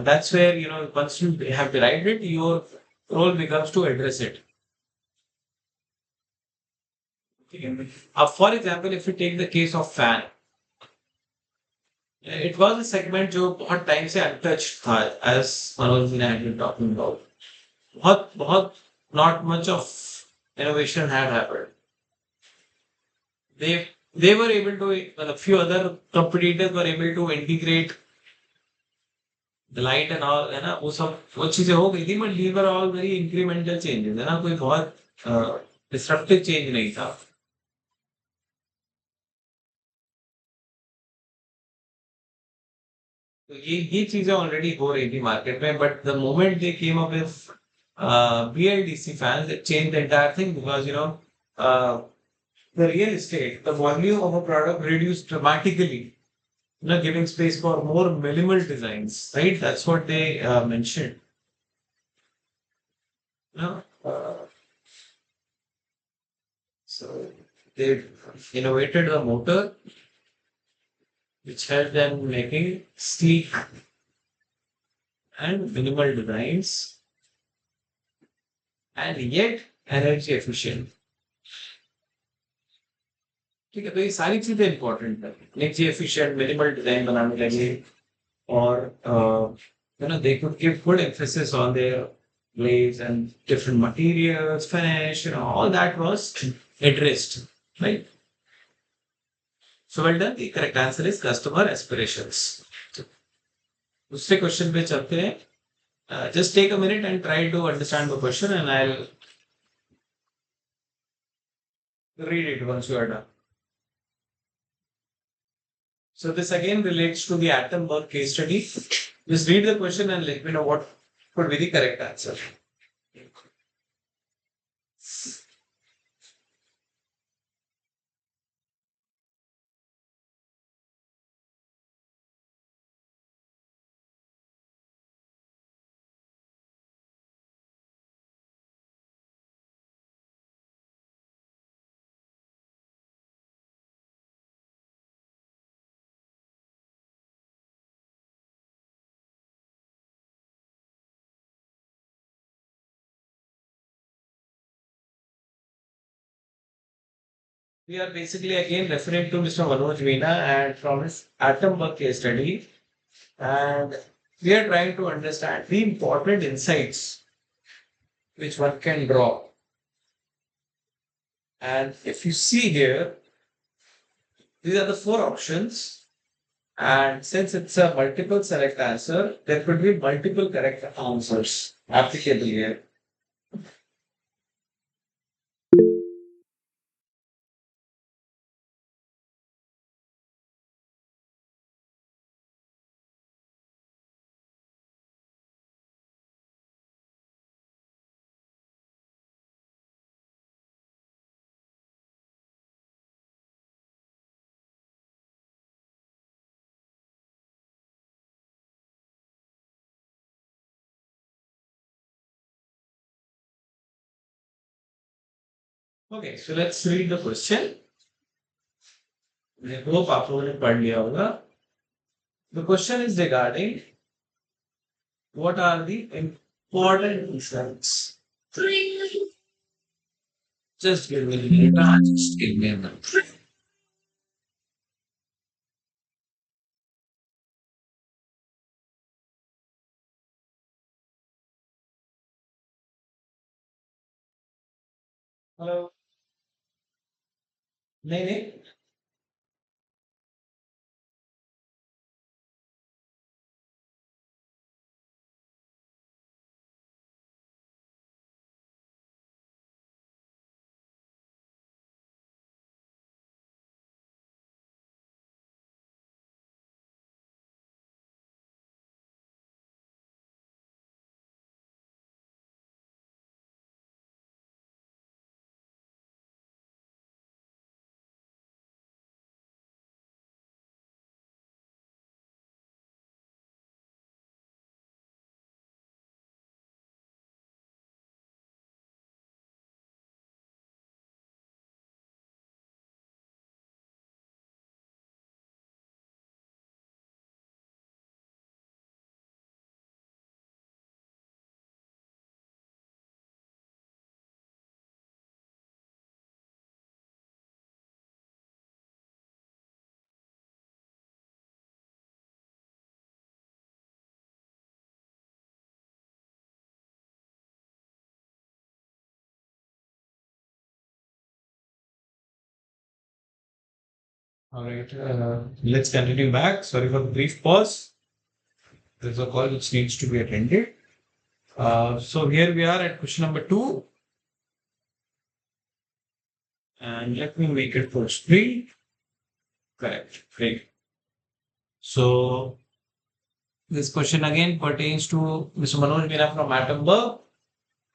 that's where once you have derived it your role becomes to address it. For example, if you take the case of fan, It was a segment जो बहुत time से untouched था, as Manoj ji ने had been talking about. बहुत बहुत not much of innovation had happened. They were able to, well, a few other competitors were able to integrate the light and all, है ना, वो सब वो चीजें हो गई थी, but these were all very incremental changes, है ना, कोई बहुत disruptive change नहीं था. तो ये चीजें ऑलरेडी हो रही थी मार्केट में, but the moment they came up with BLDC fans, it changed the entire thing because the real estate, the volume of a product reduced dramatically, giving space for more minimal designs, right? That's what they mentioned. You know, so they innovated the motor, which helped them making sleek and minimal designs, and yet energy efficient. ठीक है, तो ये सारी चीजें important है, energy efficient minimal design बनाने लगे, और they could give good emphasis on their glaze and different materials, finish, all that was addressed, right? So well done. The correct answer is customer aspirations. दूसरे question पे चलते हैं. Just take a minute and try to understand the question, and I'll read it once you are done. So this again relates to the Attenborough case study. Just read the question and let me know what could be the correct answer. We are basically again referring to Mr. Manoj Veena and from his Attenborough case study, and we are trying to understand the important insights which one can draw. And if you see here, these are the four options. And since it's a multiple select answer, there could be multiple correct answers applicable here. Okay, so let's read the question. I hope आप लोगों ने पढ़ लिया होगा. The question is regarding what are the important insights. Just give me a minute. Just give me a minute. Hello. नहीं नहीं. All right. Let's continue back. Sorry for the brief pause. There's a call which needs to be attended. So here we are at question number two, and let me make it for screen. Correct. Great. So this question again pertains to Mr. Manoj Meena from Attenborough,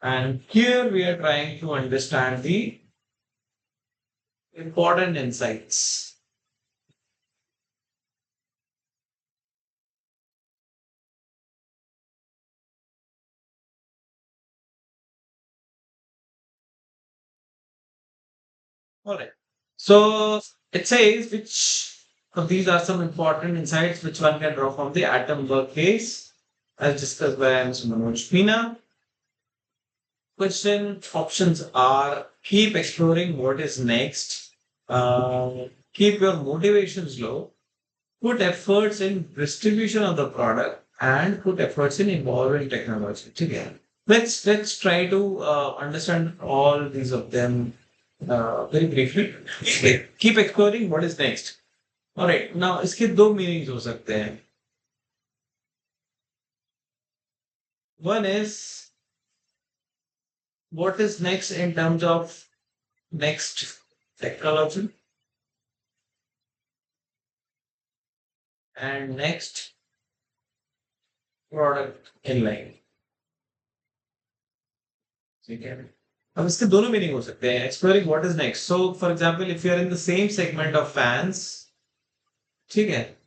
and here we are trying to understand the important insights. All right. So it says which of these are some important insights which one can draw from the Attenborough case, as discussed by Mr. Manoj Meena. Question options are keep exploring what is next, keep your motivations low, put efforts in distribution of the product, and put efforts in evolving technology together. Let's try to understand all these of them very briefly. Okay. Keep exploring what is next. All right. Now इसके दो meanings हो सकते हैं. One is what is next in terms of next technology and next product in line. ठीक है. अब इसके दोनों मीनिंग हो सकते हैं. Exploring what is next. So, for example, if you are in the same segment of fans, ठीक है.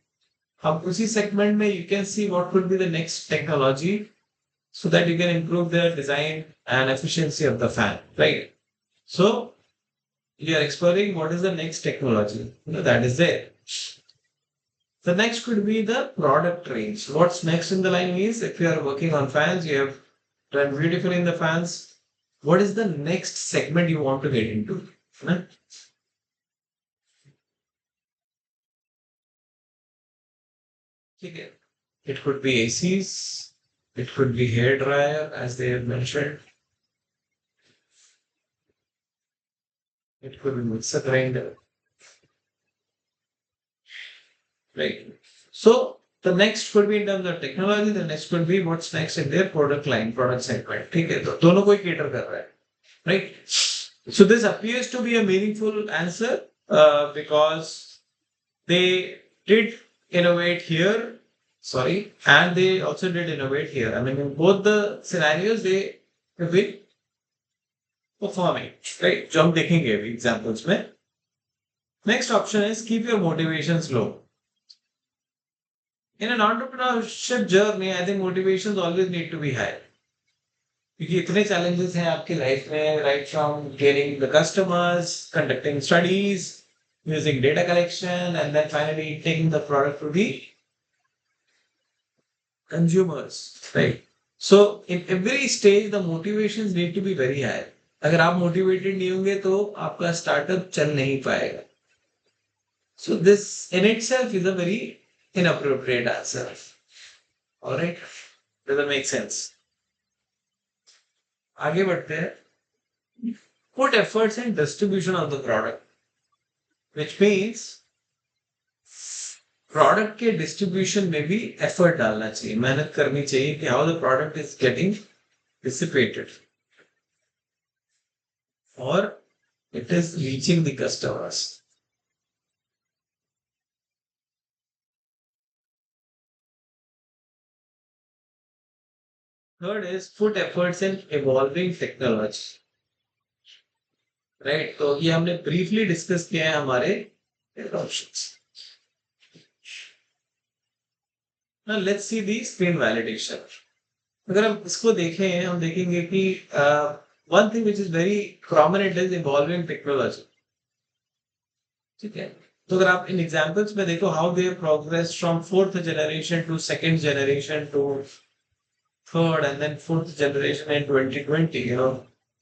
अब उसी segment में you can see what could be the next technology so that you can improve the design and efficiency of the fan, right? So you are exploring what is the next technology. That is there. The next could be the product range. What's next in the line is if you are working on fans, you have done beautifully in the fans. What is the next segment you want to get into? Huh? Okay. It could be ACs, it could be hair dryer, as they have mentioned, it could be mixer grinder, right? So the next could be in terms of technology, the next could be what's next in their product line, product segment. ठीक है, तो दोनों को ही cater कर रहा है, right? So this appears to be a meaningful answer because they did innovate here, sorry, and they also did innovate here. I mean, in both the scenarios, they have been performing, right? जो हम देखेंगे अभी examples में. Next option is keep your motivations low. In an entrepreneurship journey, I think motivations always need to be high. क्योंकि इतने challenges हैं आपकी life में, right from getting the customers, conducting studies, using data collection, and then finally taking the product to the consumers, right? So in every stage, the motivations need to be very high. अगर आप motivated नहीं होंगे तो आपका startup चल नहीं पाएगा. So this in itself is a very inappropriate answer. All right, does that make sense? आगे बढ़ते हैं. Put efforts in distribution of the product, which means product के डिस्ट्रीब्यूशन में भी एफर्ट डालना चाहिए, मेहनत करनी चाहिए कि how the product is getting dissipated और it is reaching the customers. Third is put efforts in evolving technology, right? तो ये हमने ब्रीफली डिस्कस किया है हमारे options. Now let's see the screen validation. अगर हम इसको देखें, हम देखेंगे कि one thing which is very prominent is evolving technology. ठीक है, तो अगर आप इन एग्जांपल्स में देखो how they progress from fourth generation to second generation to third and then fourth generation in 2020,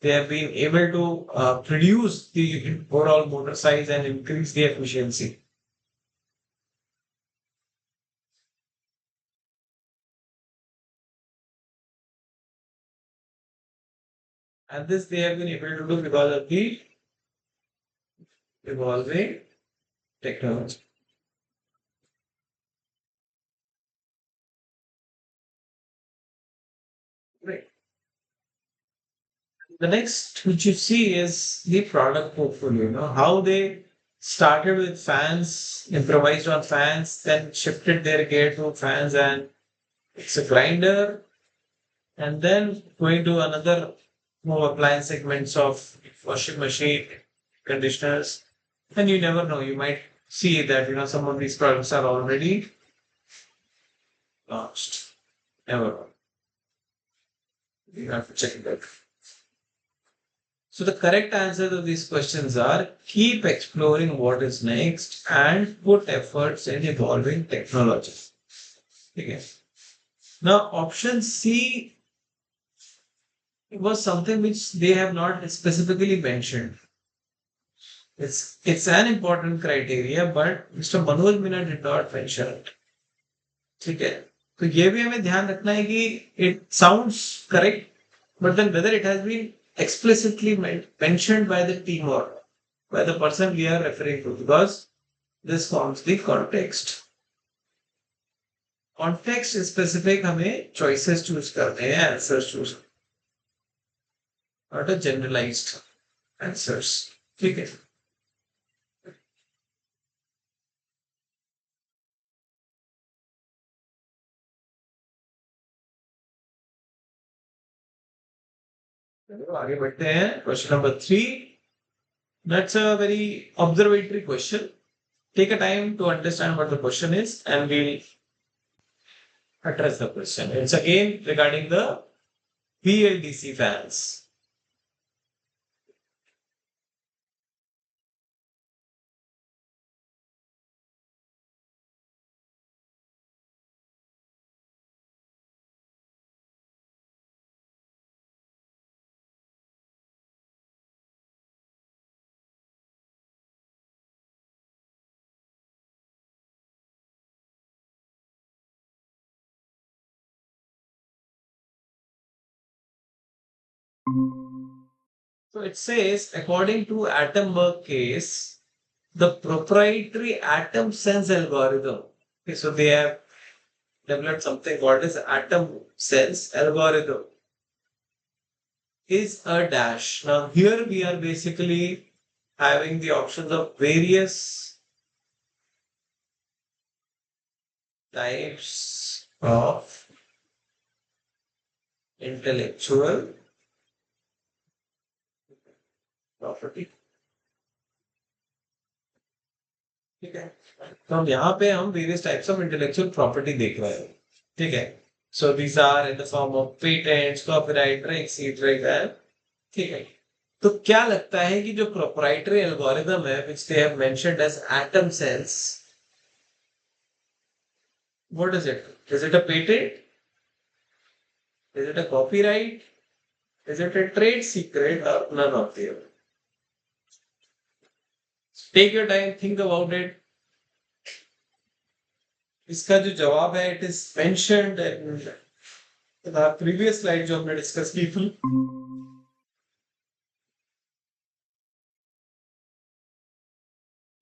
they have been able to produce the overall motor size and increase the efficiency. And this they have been able to do because of the evolving technology. Right. The next, which you see, is the product portfolio. You know how they started with fans, improvised on fans, then shifted their gear to fans, and it's a grinder, and then going to another more appliance segments of washing machine, conditioners, and you never know. You might see that some of these products are already launched. Never know. You have to check it out. So the correct answer to these questions are keep exploring what is next and put efforts in evolving technology. Okay. Now option C was something which they have not specifically mentioned. It's an important criteria, but Mr. Manoj Meena did not mention it. ठीक है तो ये भी हमें ध्यान रखना है कि it sounds correct, but then whether it has been explicitly mentioned by the team or by the person we are referring to, because this forms the context. Context specific हमें choices choose करने हैं, answers choose, not a generalized answers. ठीक है. चलो आगे बढ़ते हैं. Question number 3. That's a very observatory question. Take a time to understand what the question is, and we'll address the question. It's again regarding the BLDC fans. So it says, according to Atomberg case, the proprietary atom sense algorithm. Okay, so they have developed something called as atom sense algorithm is a dash. Now here we are basically having the options of various types of intellectual property. ठीक है तो हम यहाँ पे हम various types of intellectual property देख रहे हैं. ठीक है. So these are in the form of patents, copyright, tricks, trick. ठीक है. तो क्या लगता है कि जो प्रोप्राइटरी एल्गोरिदम है which they have mentioned as atom sense, what is it? Is it a patent? Is it a copyright? Is it a trade secret और none of the above? Take your time, think about it. इसका जो जवाब है it is mentioned in the previous slide जो हमने discuss की थी.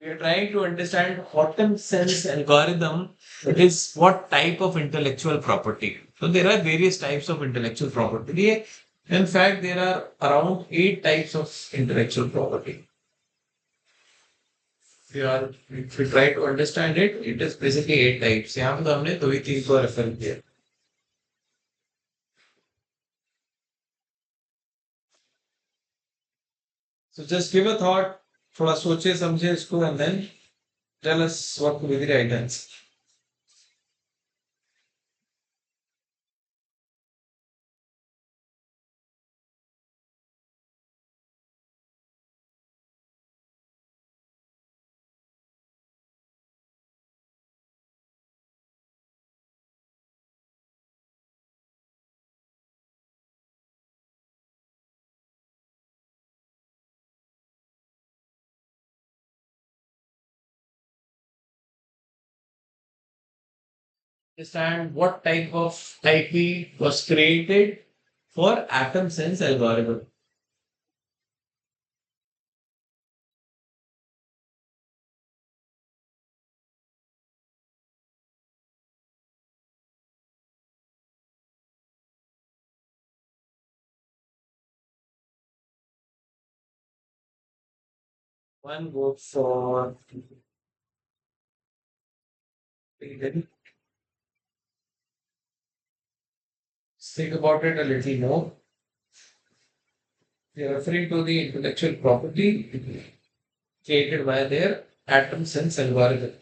We are trying to understand quantum sense algorithm is what type of intellectual property. So there are various types of intellectual property. In fact, there are around 8 types of intellectual property. If we try to understand it, it is basically 8 types. यहाँ पे तो हमने दो ही तीन को refer किया. So just give a thought, थोड़ा सोचे समझे इसको, and then tell us what could be the right answer. Understand what type of IP was created for atom sense algorithm. One vote for. Think about it a little more. They are referring to the intellectual property created by their atom sense algorithm.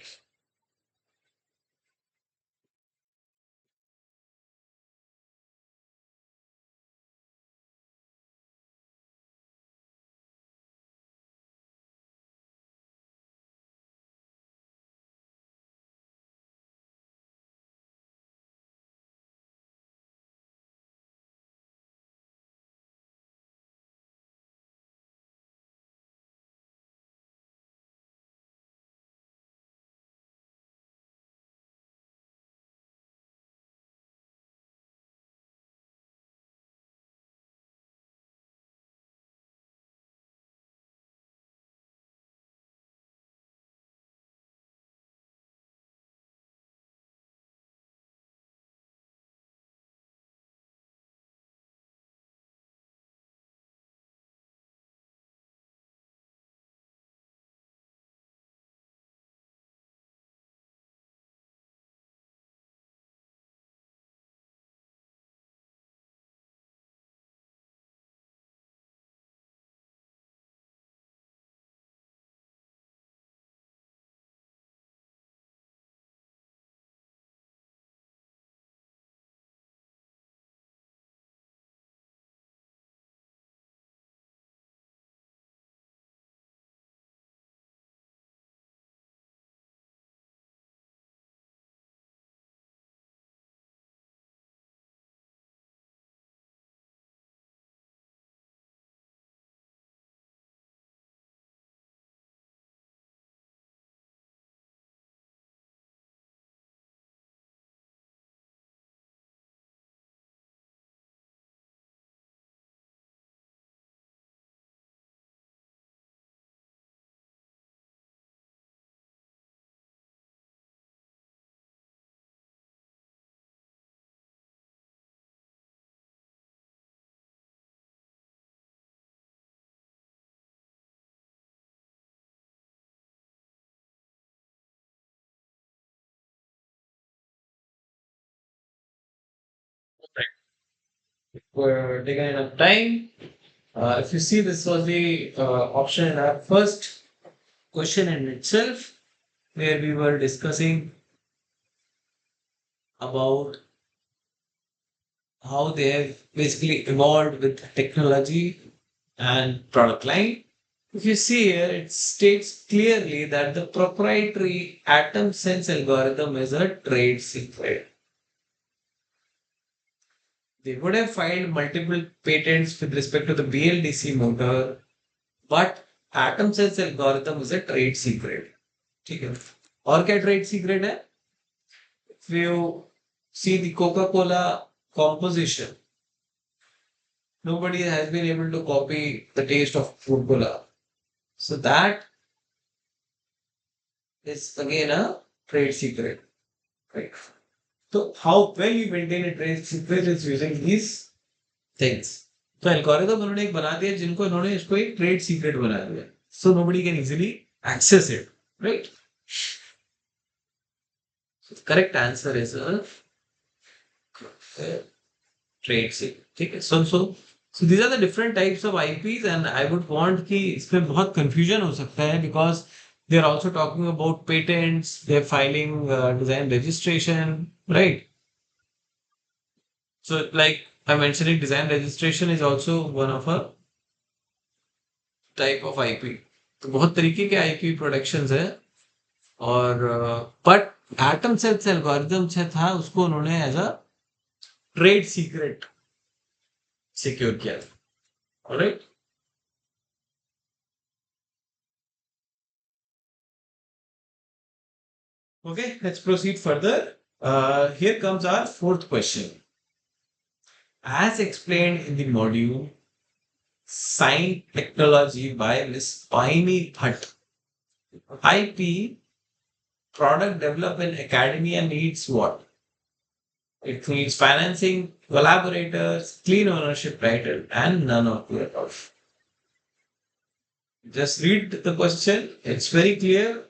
We're taking enough time. If you see, this was the option in our first question in itself, where we were discussing about how they have basically evolved with technology and product line. If you see here, it states clearly that the proprietary atom sense algorithm is a trade secret. They would have filed multiple patents with respect to the BLDC motor, but atom sense algorithm is a trade secret. ठीक है और क्या trade secret है? If you see the Coca-Cola composition, nobody has been able to copy the taste of fruit cola. So that is again a trade secret, right? So how well you maintain a trade secret is using these things. तो algorithm उन्होंने एक बना दिया जिनको इन्होंने इसको एक trade secret बना दिया. So nobody can easily access it, right? So the correct answer is a trade secret. ठीक है. So these are the different types of IPs and I would want कि इसमें बहुत confusion हो सकता है because they are also talking about patents, they're filing design registration, right? So like I'm mentioning design registration is also one of a type of IP. तो बहुत तरीके के IP प्रोडक्शंस है और बट एटम सेल्स एल्गोरिथम से था उसको उन्होंने as a trade secret secure किया. Alright. Okay, let's proceed further. Here comes our fourth question. As explained in the module, Sign Technology by Miss Paini Bhatt, IP product development academia needs what? It needs financing, collaborators, clean ownership title, and none of the above. Just read the question. It's very clear.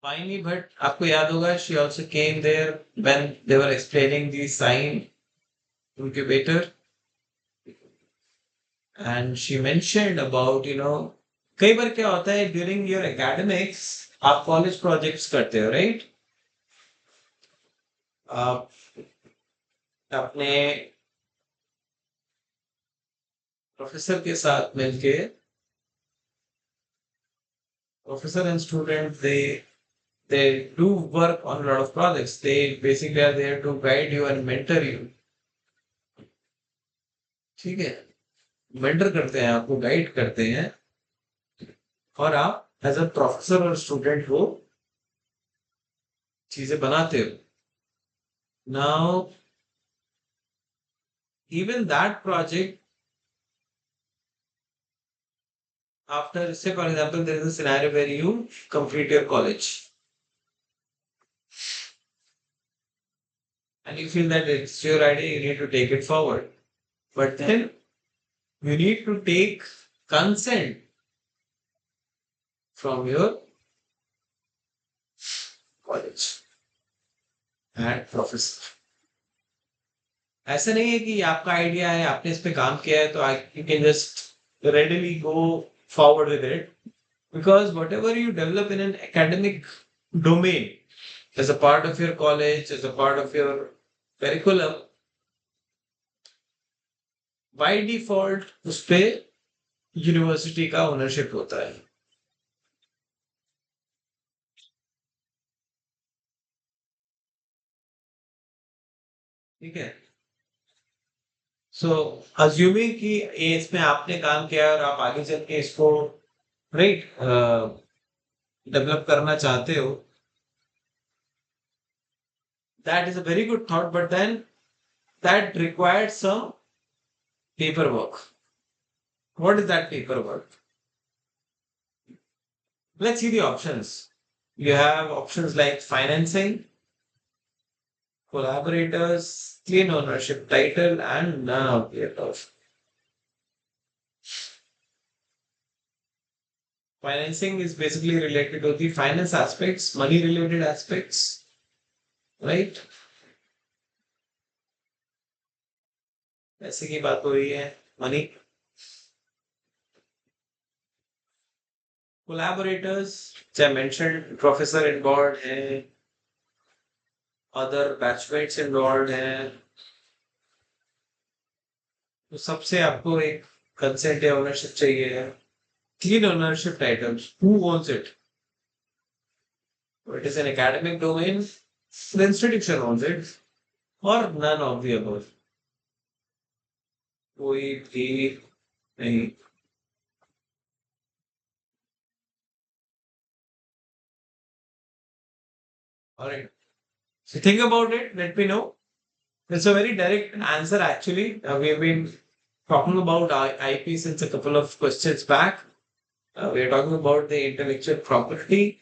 Finally, but आपको याद होगा, she also came there when they were explaining the sign incubator, and she mentioned about, कई बार क्या होता है during your academics, आप college projects करते हो, राइट? आप अपने प्रोफेसर के साथ मिलके, professor and student, they do work on a lot of projects. They basically are there to guide you and mentor you. ठीक है, मेंटर करते हैं, आपको गाइड करते हैं, और आप एज अ प्रोफेसर और स्टूडेंट वो चीजें बनाते हो. Now even that project, after, say for example there is a scenario where you complete your college and you feel that it's your idea, you need to take it forward, but then you need to take consent from your college and professor. ऐसा नहीं है कि आपका idea है, आपने इस पे काम किया है, तो you can just readily go forward with it, because whatever you develop in an academic domain as a part of your college, as a part of your curriculum, by default उस पे यूनिवर्सिटी का ownership होता है. ठीक है, सो assuming कि ये इसमें आपने काम किया और आप आगे चल के इसको, राइट, डेवलप करना चाहते हो, that is a very good thought, but then that required some paperwork. What is that paperwork? Let's see the options. You have options like financing, collaborators, clean ownership title, and none of the above. Financing is basically related to the finance aspects, money related aspects, right? ऐसे की बात हो रही है, money. Collaborators, which I mentioned, professor involved है, other batchmates involved हैं, तो सबसे आपको एक कंसेंट या ओनरशिप चाहिए. Clean ownership titles. Who owns it? It is an academic domain. The institution owns it, or none of the above. कोई भी नहीं. All right. So think about it. Let me know. It's a very direct answer actually. We've been talking about IP since a couple of questions back. We're talking about the intellectual property.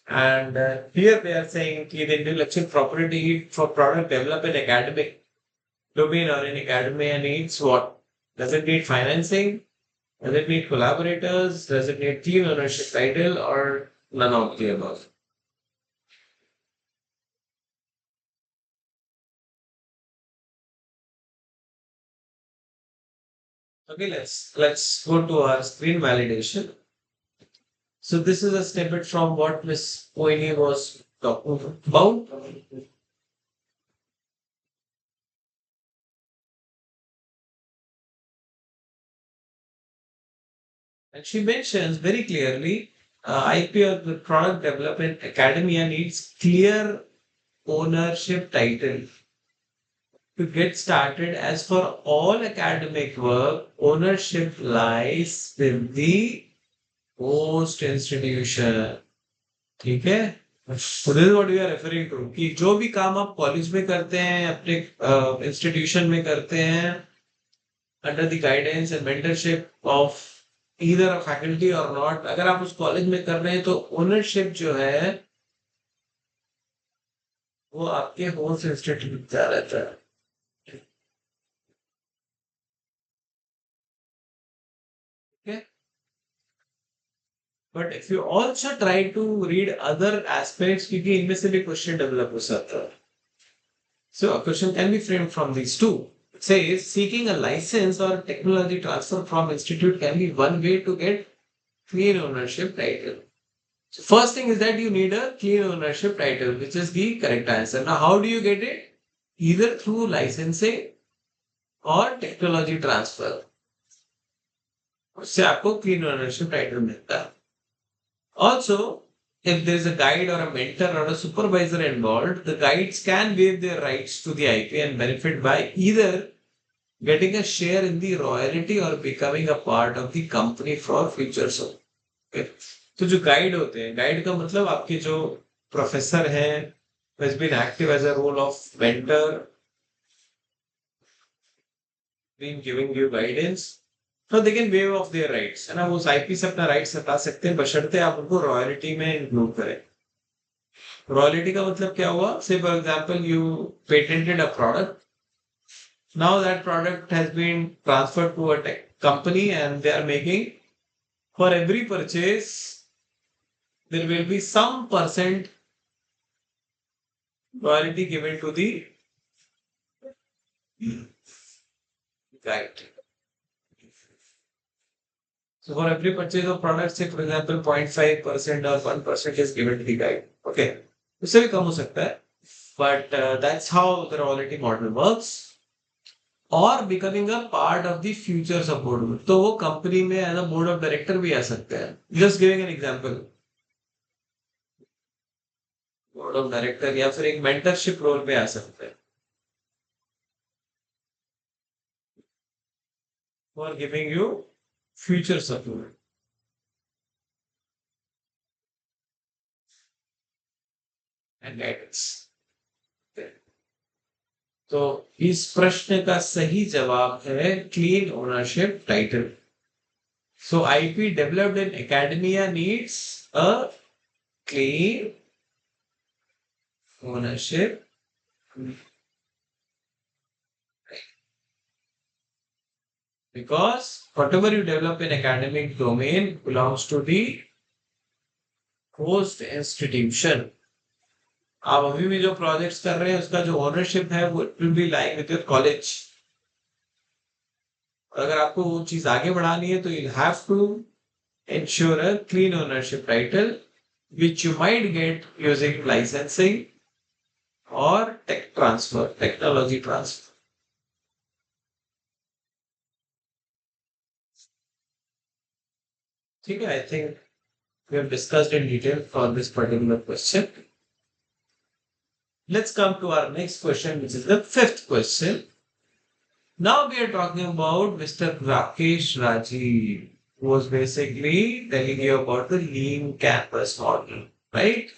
And here they are saying that the intellectual property for product developed in academic domain or in academia needs what? Does it need financing? Does it need collaborators? Does it need clean ownership title, or none of the above? Okay, let's go to our screen validation. So this is a snippet from what Miss Poini was talking about. And she mentions very clearly IP or the product development academia needs clear ownership title to get started. As for all academic work, ownership lies with the host institution. ठीक है, so this is what we are referring to, कि जो भी काम आप college में करते हैं, अपने इंस्टीट्यूशन में करते हैं, under the guidance and mentorship of either a faculty और नॉट, अगर आप उस कॉलेज में कर रहे हैं तो ओनरशिप जो है वो आपके होस्ट इंस्टीट्यूट का रहता है। ठीक है, but if you also try to read other aspects, क्योंकि इनमें से भी क्वेश्चन डेवलप हो सकता है. So a question can be framed from these two. It says seeking a license or technology transfer from institute can be one way to get clean ownership title. So first thing is that you need a clean ownership title, which is the correct answer. Now how do you get it? Either through licensing or technology transfer. उससे आपको clean ownership title मिलता है. Also, if there is a guide or a mentor or a supervisor involved, the guides can waive their rights to the IP and benefit by either getting a share in the royalty or becoming a part of the company for future so. Okay. तो जो guide होते हैं, guide का मतलब आपके जो professor हैं, has been active as a role of mentor, been giving you guidance, so they can waive off their rights, है ना, वो उस आईपी से अपना राइट्स हटा सकते हैं बशर्ते आप उनको रॉयल्टी में इंक्लूड करें. रॉयल्टी का मतलब क्या हुआ? से for example you patented a product. Now that product has been transferred to a tech company and they are making, for every purchase, there will be some percent royalty given to the guide. So for every purchase of product, say for example 0.5% or 1% is given to the guide. Okay. उससे भी कम हो सकता है. But that's how the royalty model works. और becoming a part of the future support group, तो वो company में as a board of director भी आ सकते हैं. Just giving an example, board of director या फिर एक मेंटरशिप रोल पे आ सकते हैं for giving you future support and guidance. तो इस प्रश्न का सही जवाब है clean ownership title. So IP developed in academia needs a clean ownership because whatever you develop in academic domain belongs to the host institution. आप अभी भी जो प्रोजेक्ट्स कर रहे हैं उसका जो ओनरशिप है वो it will be like with your college. और अगर आपको वो चीज आगे बढ़ानी है तो you have to ensure a clean ownership title which you might get using licensing or tech transfer, technology transfer. ठीक है, I think we have discussed in detail for this particular question. Let's come to our next question, which is the fifth question. Now we are talking about Mr. Rakesh Raji, who was basically telling you about the lean campus model, right?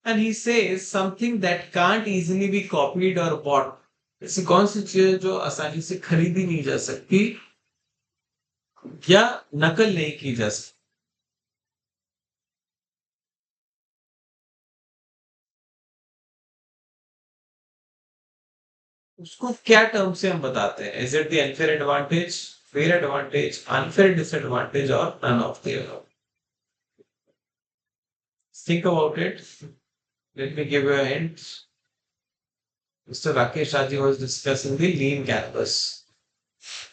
And he says something that can't easily be copied or bought. ऐसी कौन सी चीज है जो आसानी से खरीदी नहीं जा सकती या नकल नहीं की जा सकती? उसको क्या टर्म से हम बताते हैं? Is it the unfair advantage, fair advantage, unfair disadvantage और none of the above? Think about it. Let me give you a hint. Mr. Rakesh Raji was discussing the lean campus.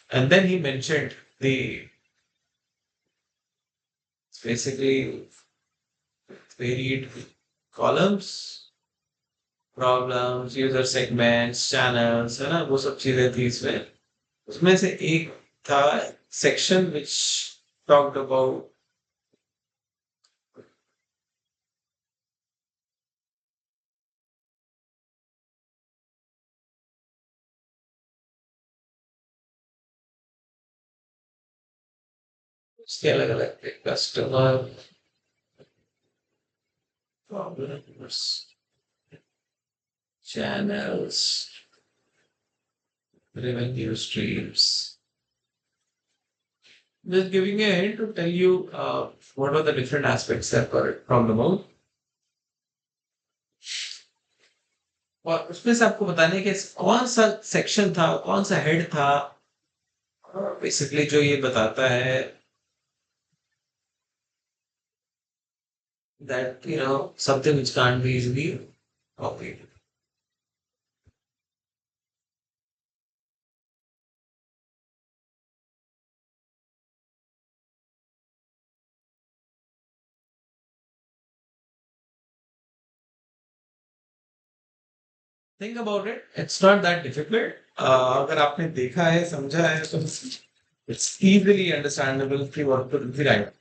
And then he mentioned the basically varied columns, problems, user segments, channels, है ना, वो सब चीजें थी इसमें. उसमें से एक था section which talked about उसके अलग अलग थे, customer problems, channels, revenue streams. Just giving you a hint to tell you what are the different aspects that were from the moon. और उसमें से आपको बताने कि कौन सा सेक्शन था, कौन सा हेड था, बेसिकली जो ये बताता है that something which can't be easily copied. Think about it. It's not that difficult. अगर आपने देखा है, समझा है, तो it's easily understandable कि what to do right.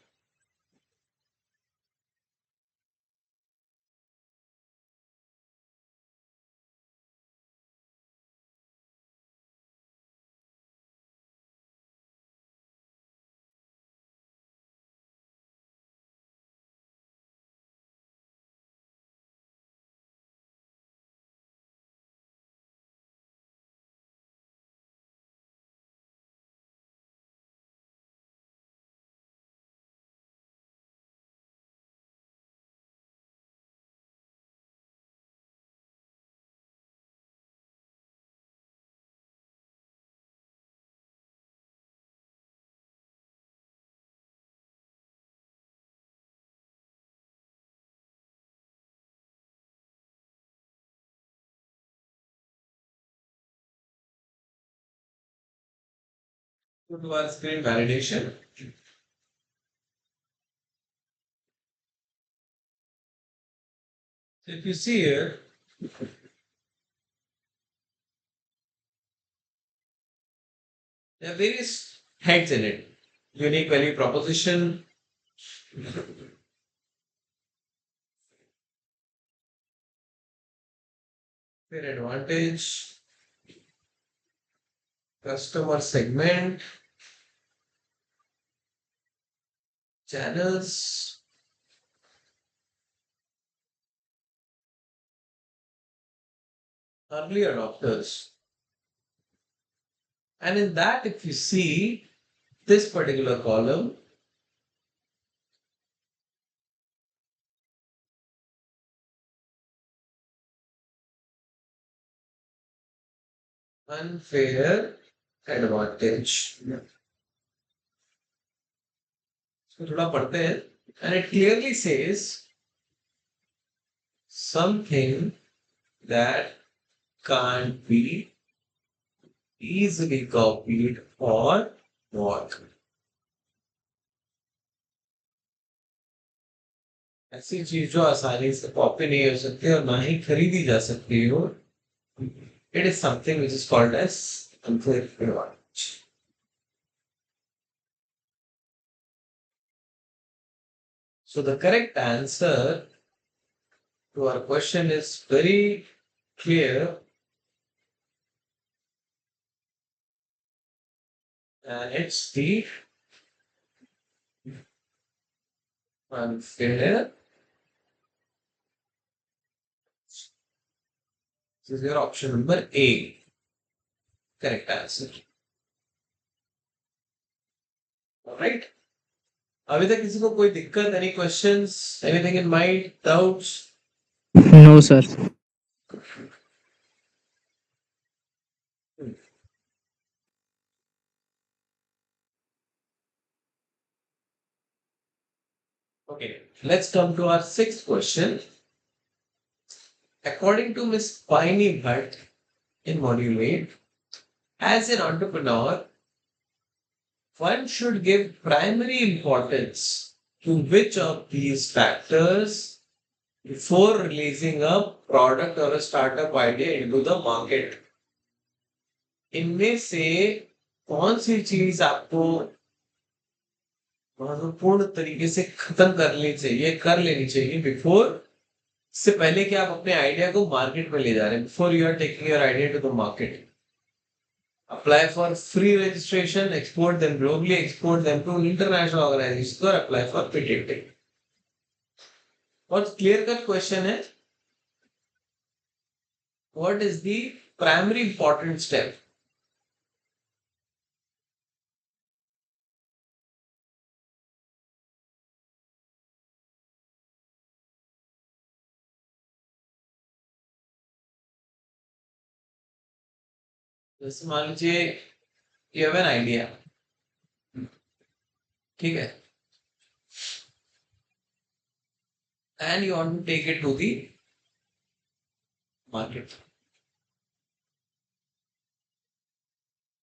Go to our screen validation. So if you see here, there are various heads in it. Unique value proposition, fair advantage, customer segment, channels, early adopters. And in that, if you see this particular column, unfair advantage. इसको थोड़ा पढ़ते हैं. And it clearly says something that can't be easily copied or bought. ऐसी चीज जो आसानी से copy नहीं हो सकती और ना ही खरीदी जा सकती हो, it is something which is called as unfair advantage. So the correct answer to our question is very clear, and it's the unfair. This is your option number A. Correct answer. All right. अभी तक किसी को कोई दिक्कत, any questions, anything in mind, doubts? No, sir. Okay, let's come to our sixth question. According to Miss Piney Bhatt in Module 8, as an entrepreneur, one should give primary importance to which of these factors before releasing a product or a startup idea into the market. इनमें से कौन सी चीज आपको महत्वपूर्ण तरीके से खत्म कर लेनी चाहिए बिफोर, इससे पहले कि आप अपने आइडिया को मार्केट में ले जा रहे हैं, before you are taking your idea to the market. Apply for free registration, export them globally, export them to international organizations, or apply for patenting. What clear cut question is, what is the primary important step? जैसे मान लीजिए you have an idea, ठीक है, and you want to take it to the market.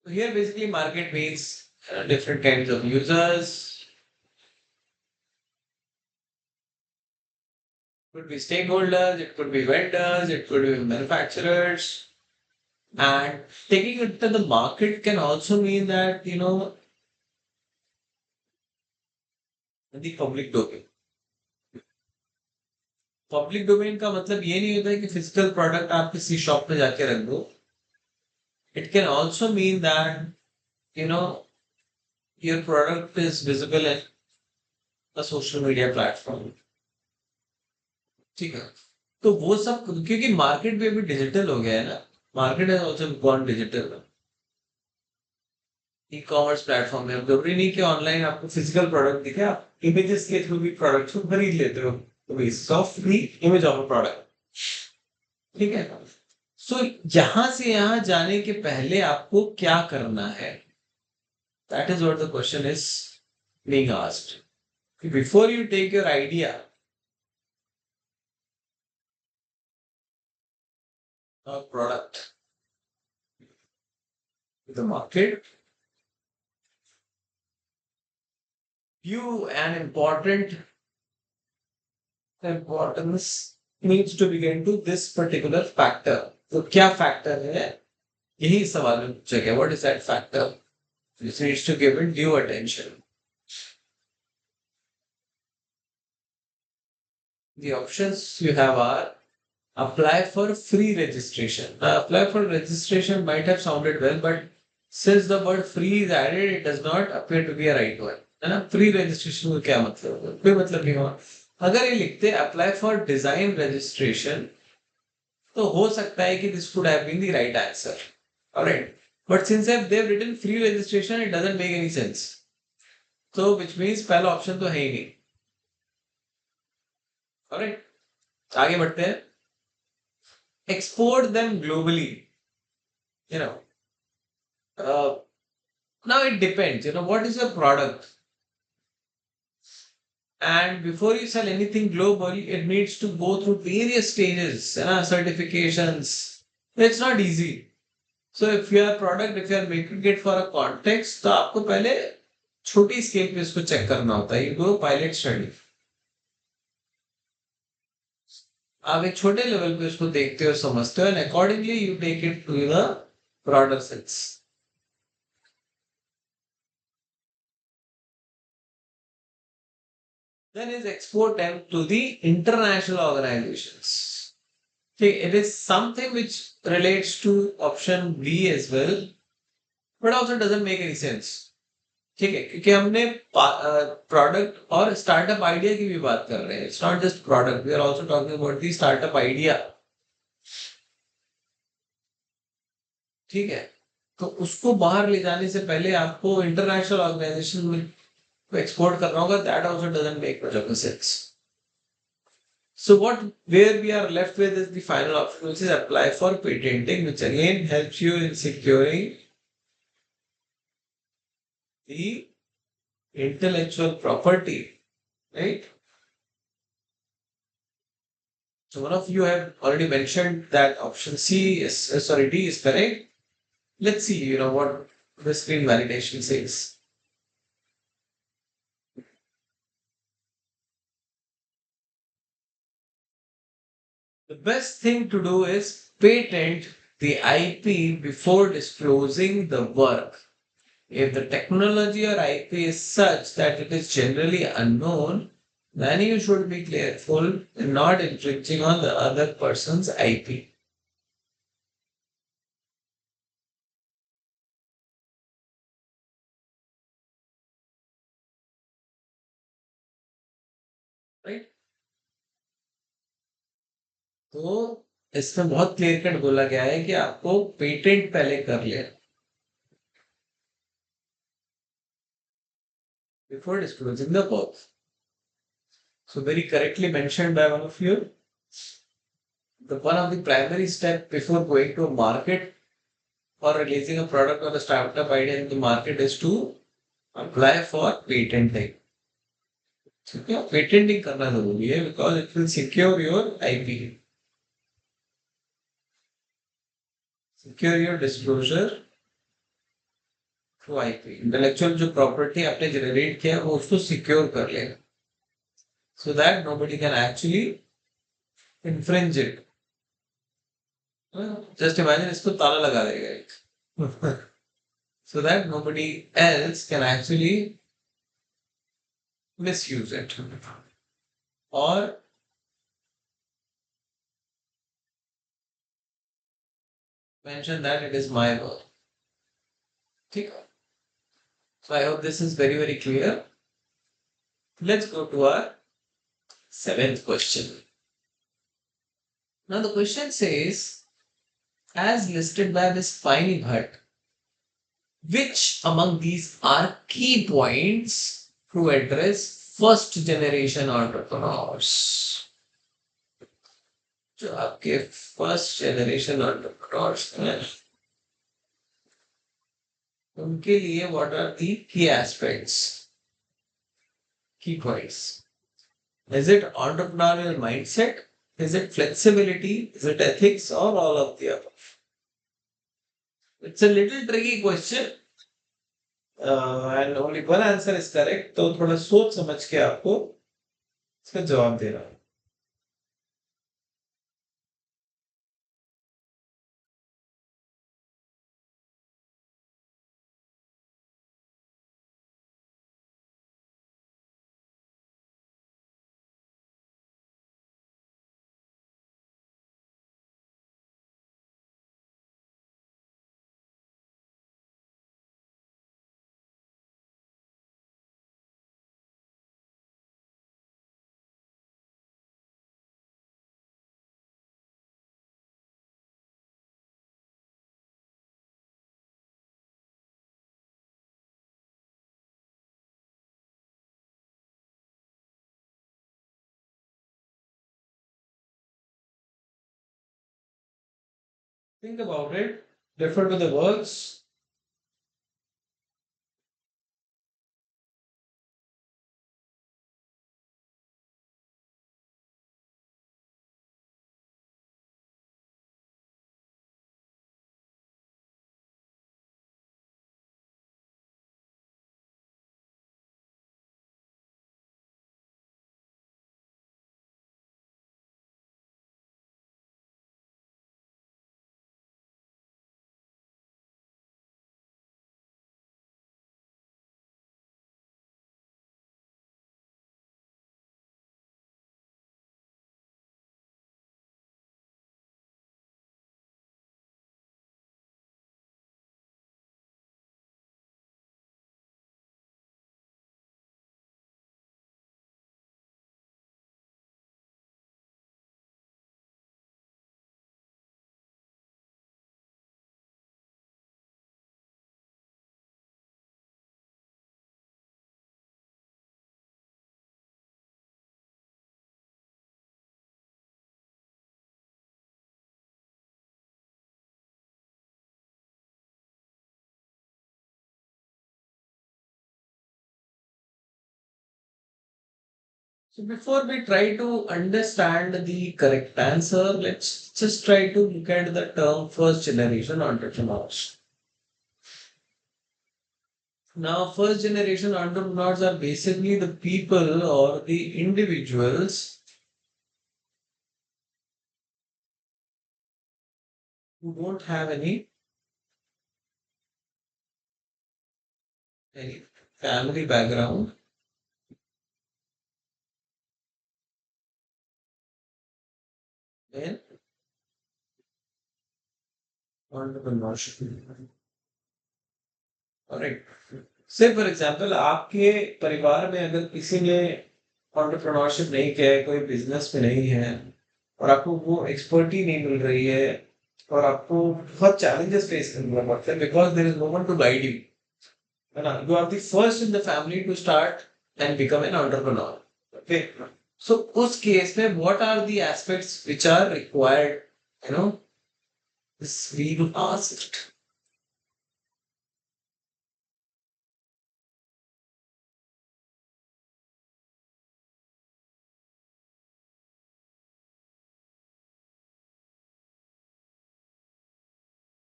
So here basically market means different kinds of users, could be stakeholders, it could be vendors, it could be manufacturers. And taking it to the market can also mean that, the public domain. Public domain का मतलब ये नहीं होता है कि physical product आप किसी shop पे जाके रख दो. It can also mean that you know your product is visible in a social media platform. ठीक है. तो वो सब क्योंकि मार्केट भी अभी डिजिटल हो गया है ना. मार्केट है also gone digital. E commerce platform में अब जरूरी नहीं कि ऑनलाइन आपको फिजिकल प्रोडक्ट दिखे, आप इमेजेस के थ्रू भी प्रोडक्ट को खरीद लेते हो. तो soft free image of a product. ठीक है. सो यहां से यहां जाने के पहले आपको क्या करना है, that is what the question is being asked. Before you take your idea or product to the market, you an important importance needs to begin to this particular factor. तो क्या फैक्टर है, यही सवाल में पूछा गया. What is that factor which needs to give it due attention? The options you have are apply for free registration. Now, apply for registration might have sounded well, but since the word free is added, it does not appear to be a right one. है ना. Free registration का क्या मतलब है, कोई मतलब नहीं हुआ. अगर ये लिखते अप्लाई फॉर डिजाइन रजिस्ट्रेशन तो हो सकता है कि this could have been the right answer. Alright. But since they've written free registration, it doesn't make any sense. So which means पहला ऑप्शन तो है ही नहीं. ऑलराइट. आगे बढ़ते हैं. Export them globally. You know, uh, now it depends. What is your product? And before you sell anything globally, it needs to go through various stages, certifications. It's not easy. So if your product, if you are making it for a context, तो आपको पहले छोटी scale पे इसको check करना होता है. You do a pilot study. आप एक छोटे लेवल पे इसको देखते हो, समझते हो, and accordingly you take it to the broader sense. Then is export them to the international organizations. Okay, it is something which relates to option B as well, but also doesn't make any sense. ठीक है, क्योंकि हमने product और startup idea की भी बात कर रहे हैं. It's not just product, we are also talking about the startup idea. ठीक है. तो उसको बाहर ले जाने से पहले आपको इंटरनेशनल ऑर्गेनाइजेशन में एक्सपोर्ट करना होगा. That also doesn't make much of sense. So where we are left with is the final option, which is apply for patenting, which again helps you in securing the intellectual property, right? So one of you have already mentioned that option C is, sorry, D is correct. Let's see, what the screen validation says. The best thing to do is patent the IP before disclosing the work. If the technology or IP is such that it is generally unknown, then you should be careful in not infringing on the other person's IP. Right? तो इसमें बहुत clear cut बोला गया है कि आपको patent पहले कर ले before disclosing the work. So very correctly mentioned by one of you. The one of the primary step before going to a market or releasing a product or a startup idea in the market is to apply for patenting. ठीक है patenting करना जरूरी है because it will secure your IP secure your disclosure through IP intellectual जो property आपने generate किया है वो उसको सिक्योर कर लेगा so that nobody can actually infringe it just imagine इसको ताला लगा देगा एक so that nobody else can actually misuse it or mention that it is my work. ठीक है? So I hope this is very, very clear. Let's go to our seventh question. Now the question says, as listed by Miss Finey Bhatt, which among these are key points to address first generation entrepreneurs? जो आपके first generation entrepreneurs हैं उनके लिए what are the key aspects key points is it entrepreneurial mindset is it flexibility is it ethics और all of the above it's a little tricky question and only one answer is correct तो थोड़ा सोच समझ के आपको इसका जवाब देना है think about it refer to the words So before we try to understand the correct answer, let's just try to look at the term first generation entrepreneurs. Now, first generation entrepreneurs are basically the people or the individuals who don't have any family background in entrepreneurship. Alright. Say for example, आपके परिवार में अगर किसी ने entrepreneurship नहीं किया है, कोई बिजनेस में नहीं है और आपको वो एक्सपर्टी नहीं मिल रही है और आपको बहुत चैलेंजेस फेस करना पड़ता है because there is no one to guide you है ना you are the first in the family to start and become an entrepreneur okay so उस केस में what are the aspects which are required you know this we asked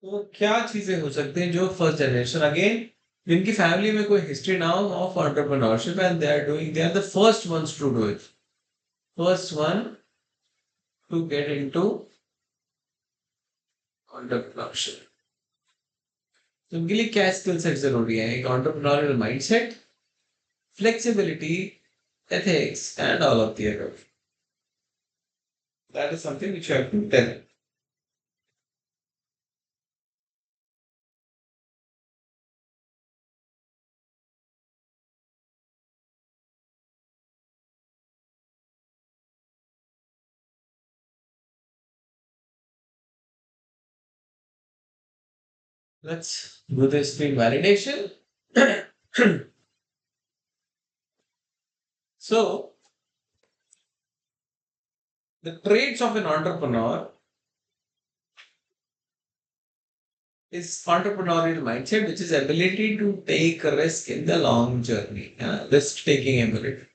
तो क्या चीजें हो सकती हैं जो फर्स्ट जनरेशन अगेन जिनकी फैमिली में कोई हिस्ट्री ना हो of entrepreneurship and they are the first ones to do it, first one to get into entrepreneurship. तो उनके लिए क्या स्किल सेट जरूरी है? एक entrepreneurial mindset, flexibility, ethics, and all of the above. That is something which you have to tell. Let's do the screen validation. So, the traits of an entrepreneur is entrepreneurial mindset, which is ability to take a risk in the long journey, risk taking ability.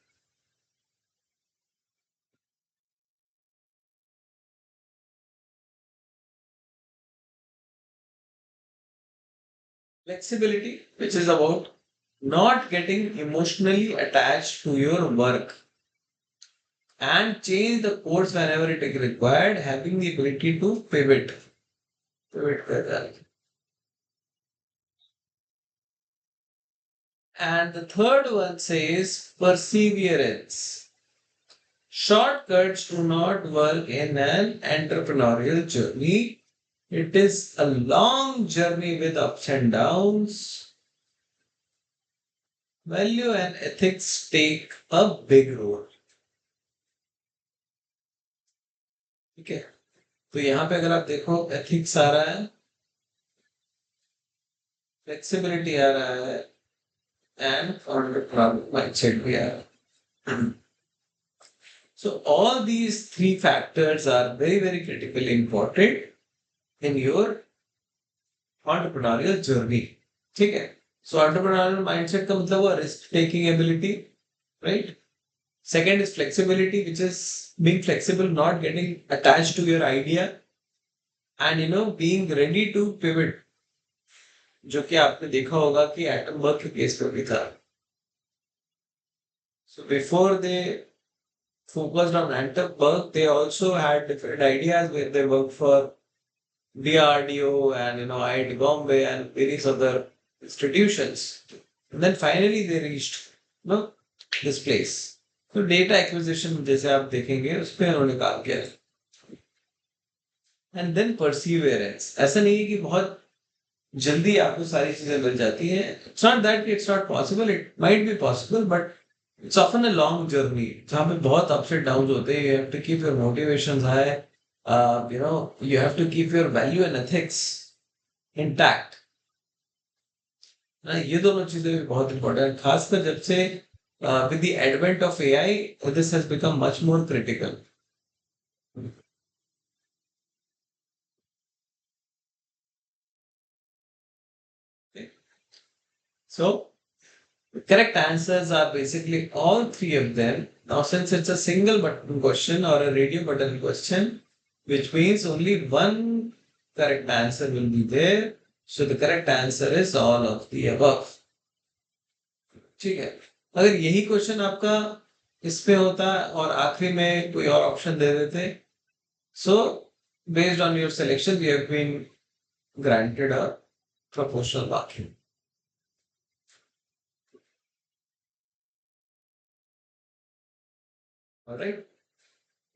Flexibility, which is about not getting emotionally attached to your work and change the course whenever it is required, having the ability to pivot with that. And the third one says perseverance. Shortcuts do not work in an entrepreneurial journey. It is a long journey with ups and downs. Value and ethics take a big role. ठीक है, तो यहाँ पे अगर आप देखो ethics आ रहा है, फ्लेक्सिबिलिटी आ रहा है एंड एंटरप्रेन्योरियल माइंडसेट भी आ रहा है. So all these three factors are very, very critically important in your entrepreneurial journey. ठीक है, so entrepreneurial mindset का मतलब हुआ risk taking ability, right? Second is flexibility, which is being flexible, not getting attached to your idea, and being ready to pivot, जो कि आपने देखा होगा कि एटम वर्क के केस पे भी था. So before they focused on atom work, they also had different ideas where they worked for DRDO and IIT Bombay and various other institutions. And then finally they reached this place. तो data acquisition जैसे आप देखेंगे उस पर उन्होंने काम किया. And then Perseverance, ऐसा नहीं है कि बहुत जल्दी आपको सारी चीजें मिल जाती हैं. It's not that it's not possible, it might be possible, but it's often a long journey जहाँ पे बहुत अप्स एंड डाउन होते हैं. You have to keep your motivation high, you have to keep your value and ethics intact. ये दोनों चीजें भी बहुत इंपॉर्टेंट है, खासकर जब से with the advent of AI, this has become much more critical. Okay. So, the correct answers are basically all three of them. Now, since it's a single button question or a radio button question, which means only one correct answer will be there. So, the correct answer is all of the above. ठीक है, अगर यही question आपका इस पे होता और आखिरी में कोई और ऑप्शन दे देते, so based on your selection we have been granted a proportional marking. All right,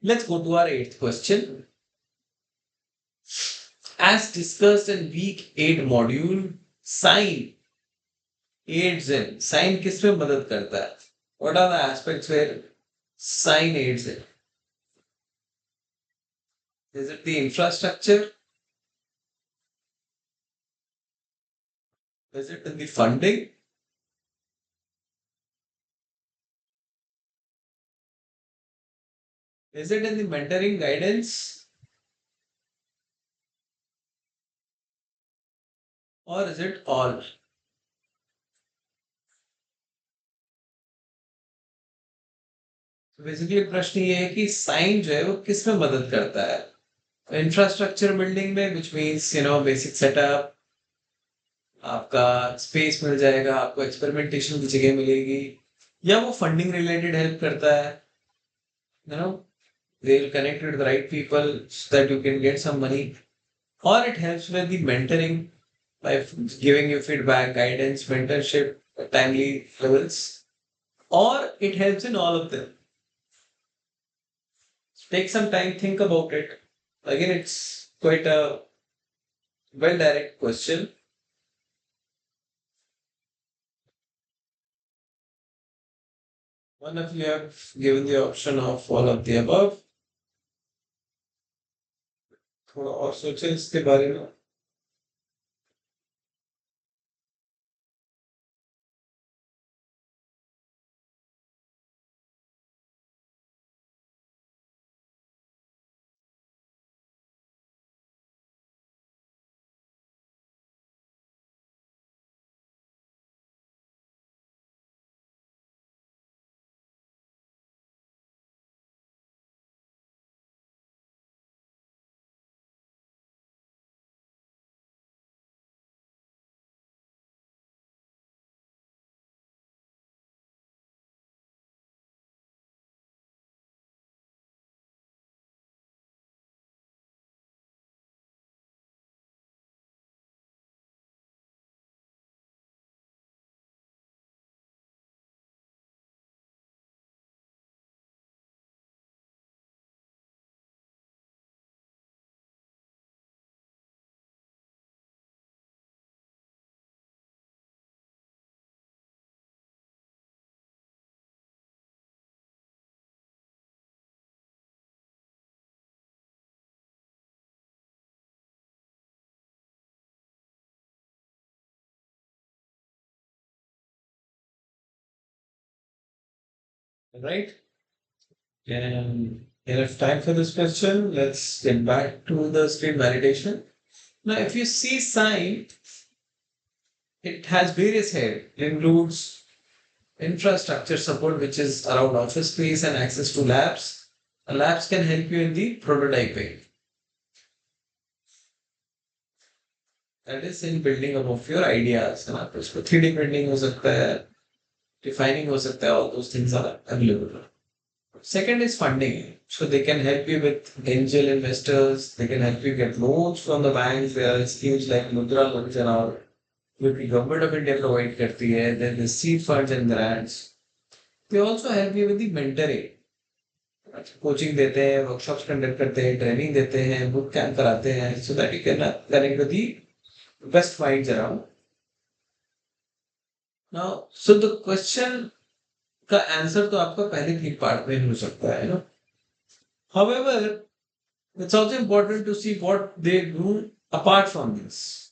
let's go to our eighth question. As discussed in week 8 module, sign aids in. Sign किस में मदद करता है? What are the aspects where sign aids in? Is it the infrastructure? Is it in the funding? Is it in the mentoring guidance? Or is it all? तो basically प्रश्न ये है कि साइन जो है वो किस में मदद करता है? इंफ्रास्ट्रक्चर बिल्डिंग में विच मीन्स बेसिक सेटअप, आपका स्पेस मिल जाएगा, आपको एक्सपेरिमेंटेशन की जगह मिलेगी, या वो फंडिंग रिलेटेड हेल्प करता है, you know they will connect with the right people so that you can get some money, or it helps with the mentoring by giving you feedback, guidance, mentorship at timely levels, or it helps in all of them. Take some time, think about it. Again, it's quite a well direct question. One of you have given the option of all of the above. थोड़ा और सोचें इसके बारे में. Right? And enough time for this question. Let's get back to the screen validation. Now, if you see sign, it has various head. It includes infrastructure support, which is around office space and access to labs. Labs can help you in the prototyping. That is in building up of your ideas. है ना? तो उसको 3D printing हो सकता है, defining हो सकता है, all those things are available. Second is funding. So they can help you with angel investors. They can help you get loans from the banks. There are schemes like Mudra loans and all, which the government of India provide करती है. Then the seed funds and grants. They also help you with the mentoring. Coaching देते हैं, workshops conduct करते हैं, training देते हैं, book camp कराते हैं, so that you can connect with the best minds around. Now, so the question का answer तो आपका पहले भी पार्ट में हो सकता है ना. However, it's also important to see what they do apart from this.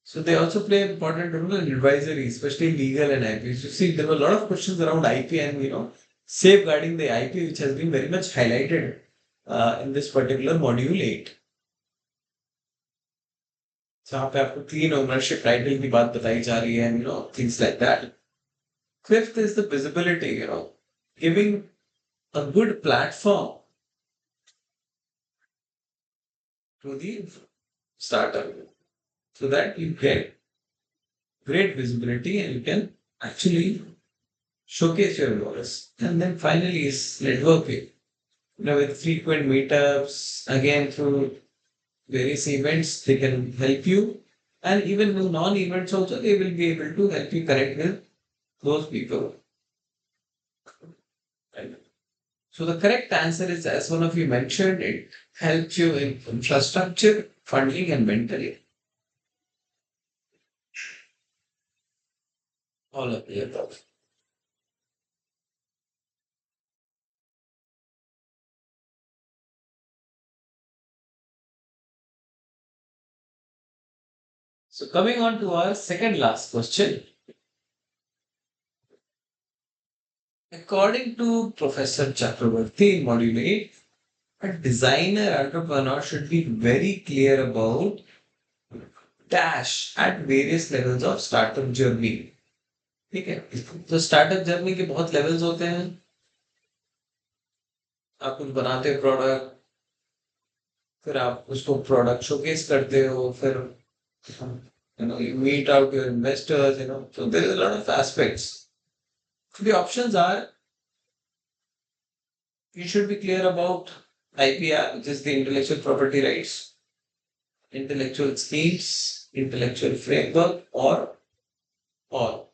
So they also play an important role in advisory, especially legal and IP. So see, there were a lot of questions around IP and safeguarding the IP, which has been very much highlighted in this particular module 8. जहाँ पे आपको clean ownership title की बात बताई जा रही है, things like that. Fifth is the visibility, giving a good platform to the startup so that you get great visibility and you can actually showcase your voice. And then finally is networking. With frequent meetups, again through various events, they can help you. And even with non-events also, they will be able to help you connect with those people. Right? So the correct answer is, as one of you mentioned, it helps you in infrastructure, funding, and mentoring. All of the above. So coming on to our second last question. According to Professor Chakravarti in Module 8, a designer entrepreneur should be very clear about dash at various levels of startup journey. ठीक है, तो startup journey के बहुत levels होते हैं. आप कुछ बनाते हो प्रोडक्ट, फिर आप उसको प्रोडक्ट शोकेस करते हो, फिर you meet out your investors, so there is a lot of aspects. So the options are, you should be clear about IPR, which is the intellectual property rights, intellectual schemes, intellectual framework, or all.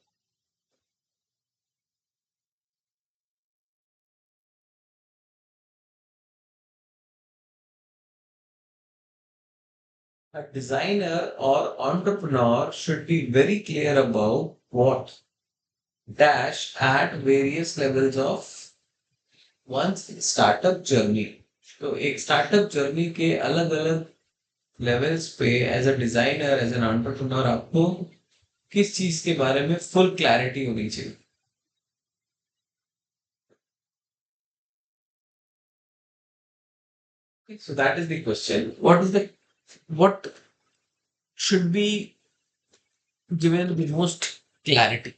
A designer or entrepreneur should be very clear about what dash at various levels of one's startup journey. तो एक startup journey के अलग अलग levels पे as a designer, as an entrepreneur, आपको किस चीज के बारे में फुल क्लैरिटी होनी चाहिए. So that is the question. What should be given the most clarity?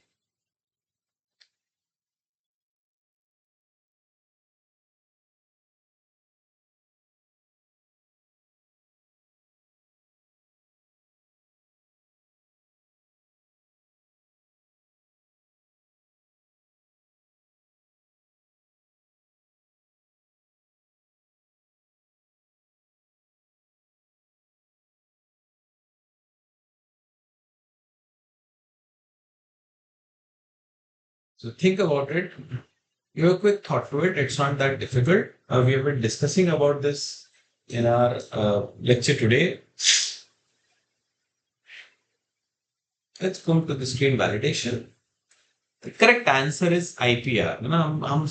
So think about it. Give a quick thought to it. It's not that difficult. We have been discussing about this in our lecture today. Let's come to the screen validation. The correct answer is IPR. है ना, हम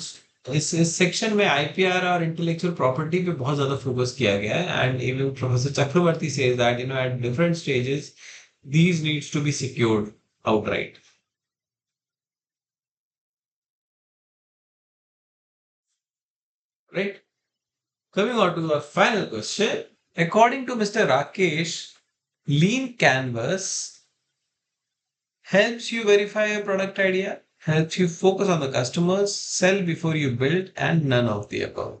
इस section में IPR और intellectual property पे बहुत ज्यादा focus किया गया है. And even professor Chakraborty says that at different stages these needs to be secured outright. Right? Coming on to our final question. According to Mr. Rakesh, lean canvas helps you verify your product idea, helps you focus on the customers, sell before you build, and none of the above.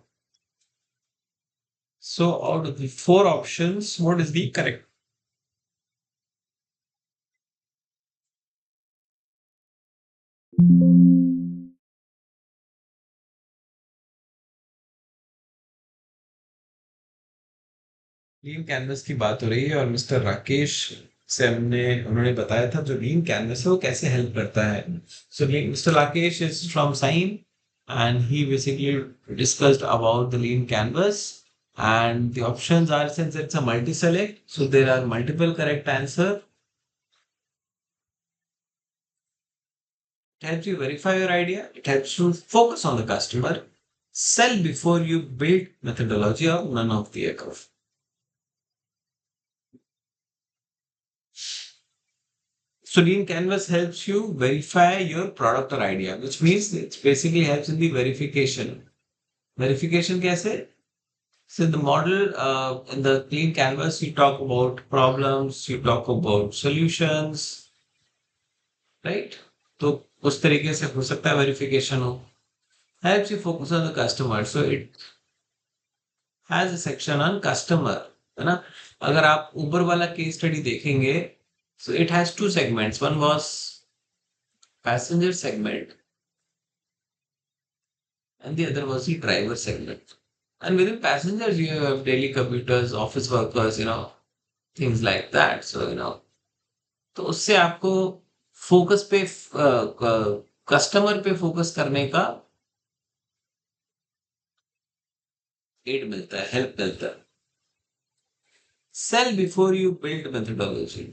So, out of the four options, what is the correct? Lean canvas की बात हो रही है और mister Rakesh से उन्होंने बताया था जो लीन कैनवस है वो कैसे हेल्प करता है. So mister Rakesh is from sign and he basically discussed about the lean canvas, and the options are, since it's a multi-select, so there are multiple correct answer. It helps you verify your idea, it helps you focus on the customer, sell before you build methodology, or none of the above. So lean canvas helps you verify your product or idea, which means it basically helps in the verification. Verification kaise? So the model in the clean canvas, you talk about problems, you talk about solutions, right? तो उस तरीके से हो सकता है verification हो. Helps you focus on the customer. So it has a section on customer, है ना? अगर आप Uber वाला case study देखेंगे, so it has two segments. One was passenger segment and the other was the driver segment. And within passengers, you have daily commuters, office workers, things like that. So, तो उससे आपको focus पे customer पे focus करने का add मिलता है, help मिलता है. Sell before you build methodology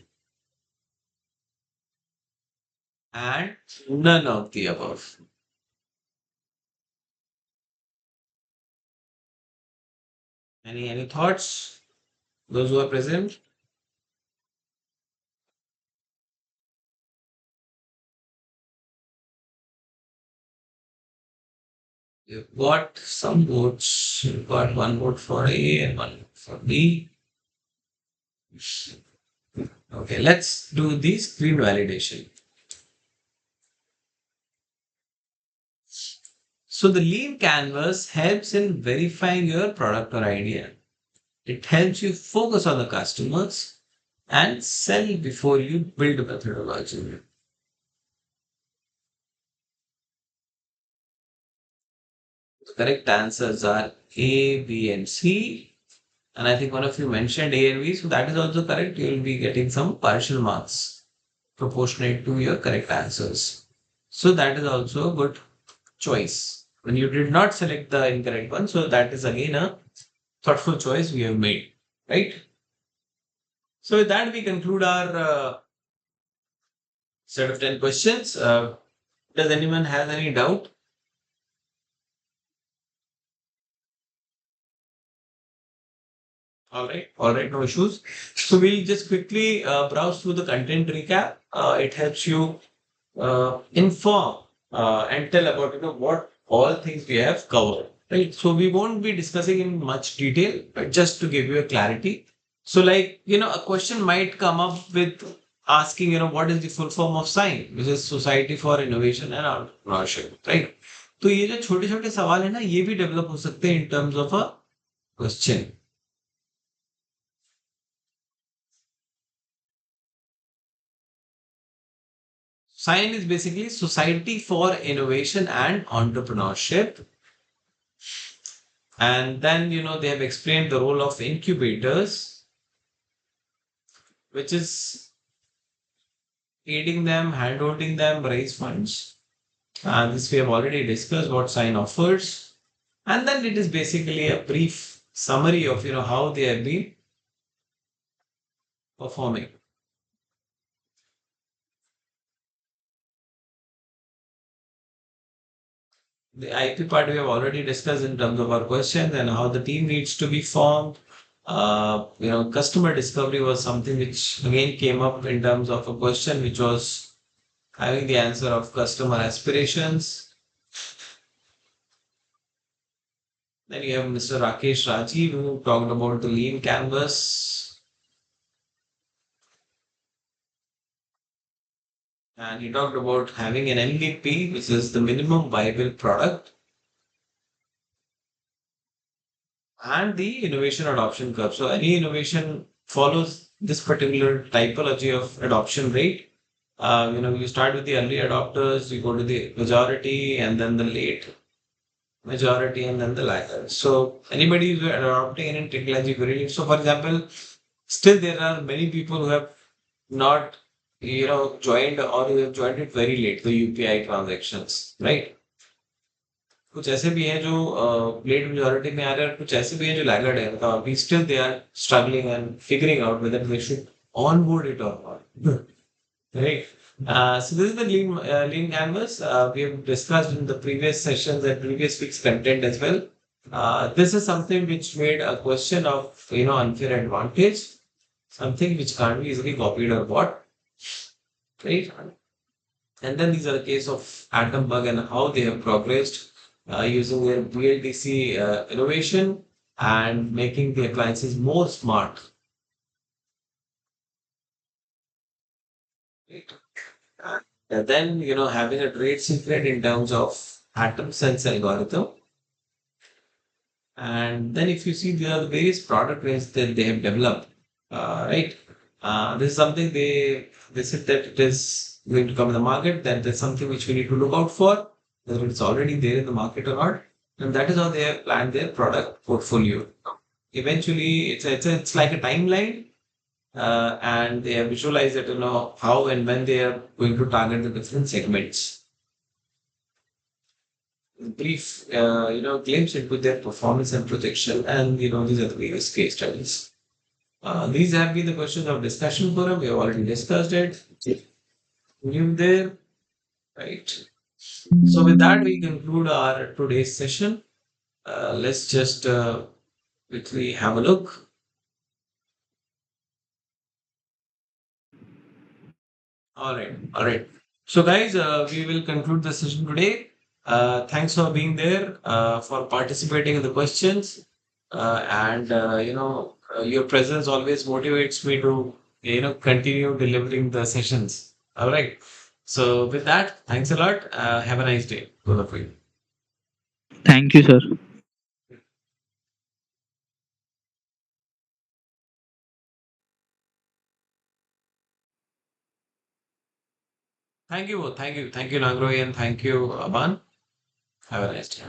and none of the above. Any thoughts? Those who are present? You've got some votes. You've got one vote for A and one vote for B. Okay, let's do the screen validation. So the lean canvas helps in verifying your product or idea. It helps you focus on the customers and sell before you build a methodology. The correct answers are A, B, and C. And I think one of you mentioned A and B, so that is also correct. You will be getting some partial marks proportionate to your correct answers. So that is also a good choice. When you did not select the incorrect one, so that is again a thoughtful choice we have made, right? So with that, we conclude our set of 10 questions. Does anyone have any doubt? All right, no issues. So we'll just quickly browse through the content recap. It helps you inform and tell about what all things we have covered. Right. So we won't be discussing in much detail, but just to give you a clarity. So like a question might come up with asking what is the full form of SIGN, which is Society for Innovation and Entrepreneurship, right? तो ये जो छोटे छोटे सवाल है ना ये भी डेवलप हो सकते हैं in terms of a question. SIGN is basically Society for Innovation and Entrepreneurship. And then, they have explained the role of incubators, which is aiding them, handholding them, raise funds. And this we have already discussed what SIGN offers. And then it is basically a brief summary of, how they have been performing. The IP part we have already discussed in terms of our questions and how the team needs to be formed. Customer discovery was something which again came up in terms of a question which was having the answer of customer aspirations. Then you have Mr. Rakesh Rajiv who talked about the lean canvas and he talked about having an MVP, which is the minimum viable product, and the innovation adoption curve. So any innovation follows this particular typology of adoption rate. You start with the early adopters, you go to the majority, and then the late majority, and then the laggard. So anybody who's adopting any technology very late. So for example, still there are many people who have not joined or who have joined it very late, the UPI transactions, right? कुछ ऐसे भी हैं जो late majority में आ रहे हैं और कुछ ऐसे भी हैं जो लैगर्ड है मतलब अभी still they are struggling and figuring out whether they should onboard it or not. Right. So this is the lean canvas. We have discussed in the previous sessions and previous week's content as well. This is something which made a question of unfair advantage, something which can't be easily copied or bought, right? And then these are the case of atom bug and how they have progressed using their BLDC innovation and making the appliances more smart. Right? And then, having a trade secret in terms of atom sense algorithm. And then if you see there are the various product range that they have developed, right? This is something they said that it is going to come in the market, that there's something which we need to look out for, whether it's already there in the market or not. And that is how they have planned their product portfolio. Eventually, it's like a timeline, and they have visualized that how and when they are going to target the different segments. Brief, glimpse into their performance and projection, and these are the various case studies. These have been the questions of discussion forum. We have already discussed it. New there, right? So with that, we conclude our today's session. Let's just quickly have a look. All right, all right. So guys, we will conclude the session today. Thanks for being there, for participating in the questions, and your presence always motivates me to continue delivering the sessions. All right. So with that, thanks a lot. Have a nice day, both of you. Thank you, sir. Thank you both. Thank you. Thank you, Nagroy, and thank you, Aman. Have a nice day.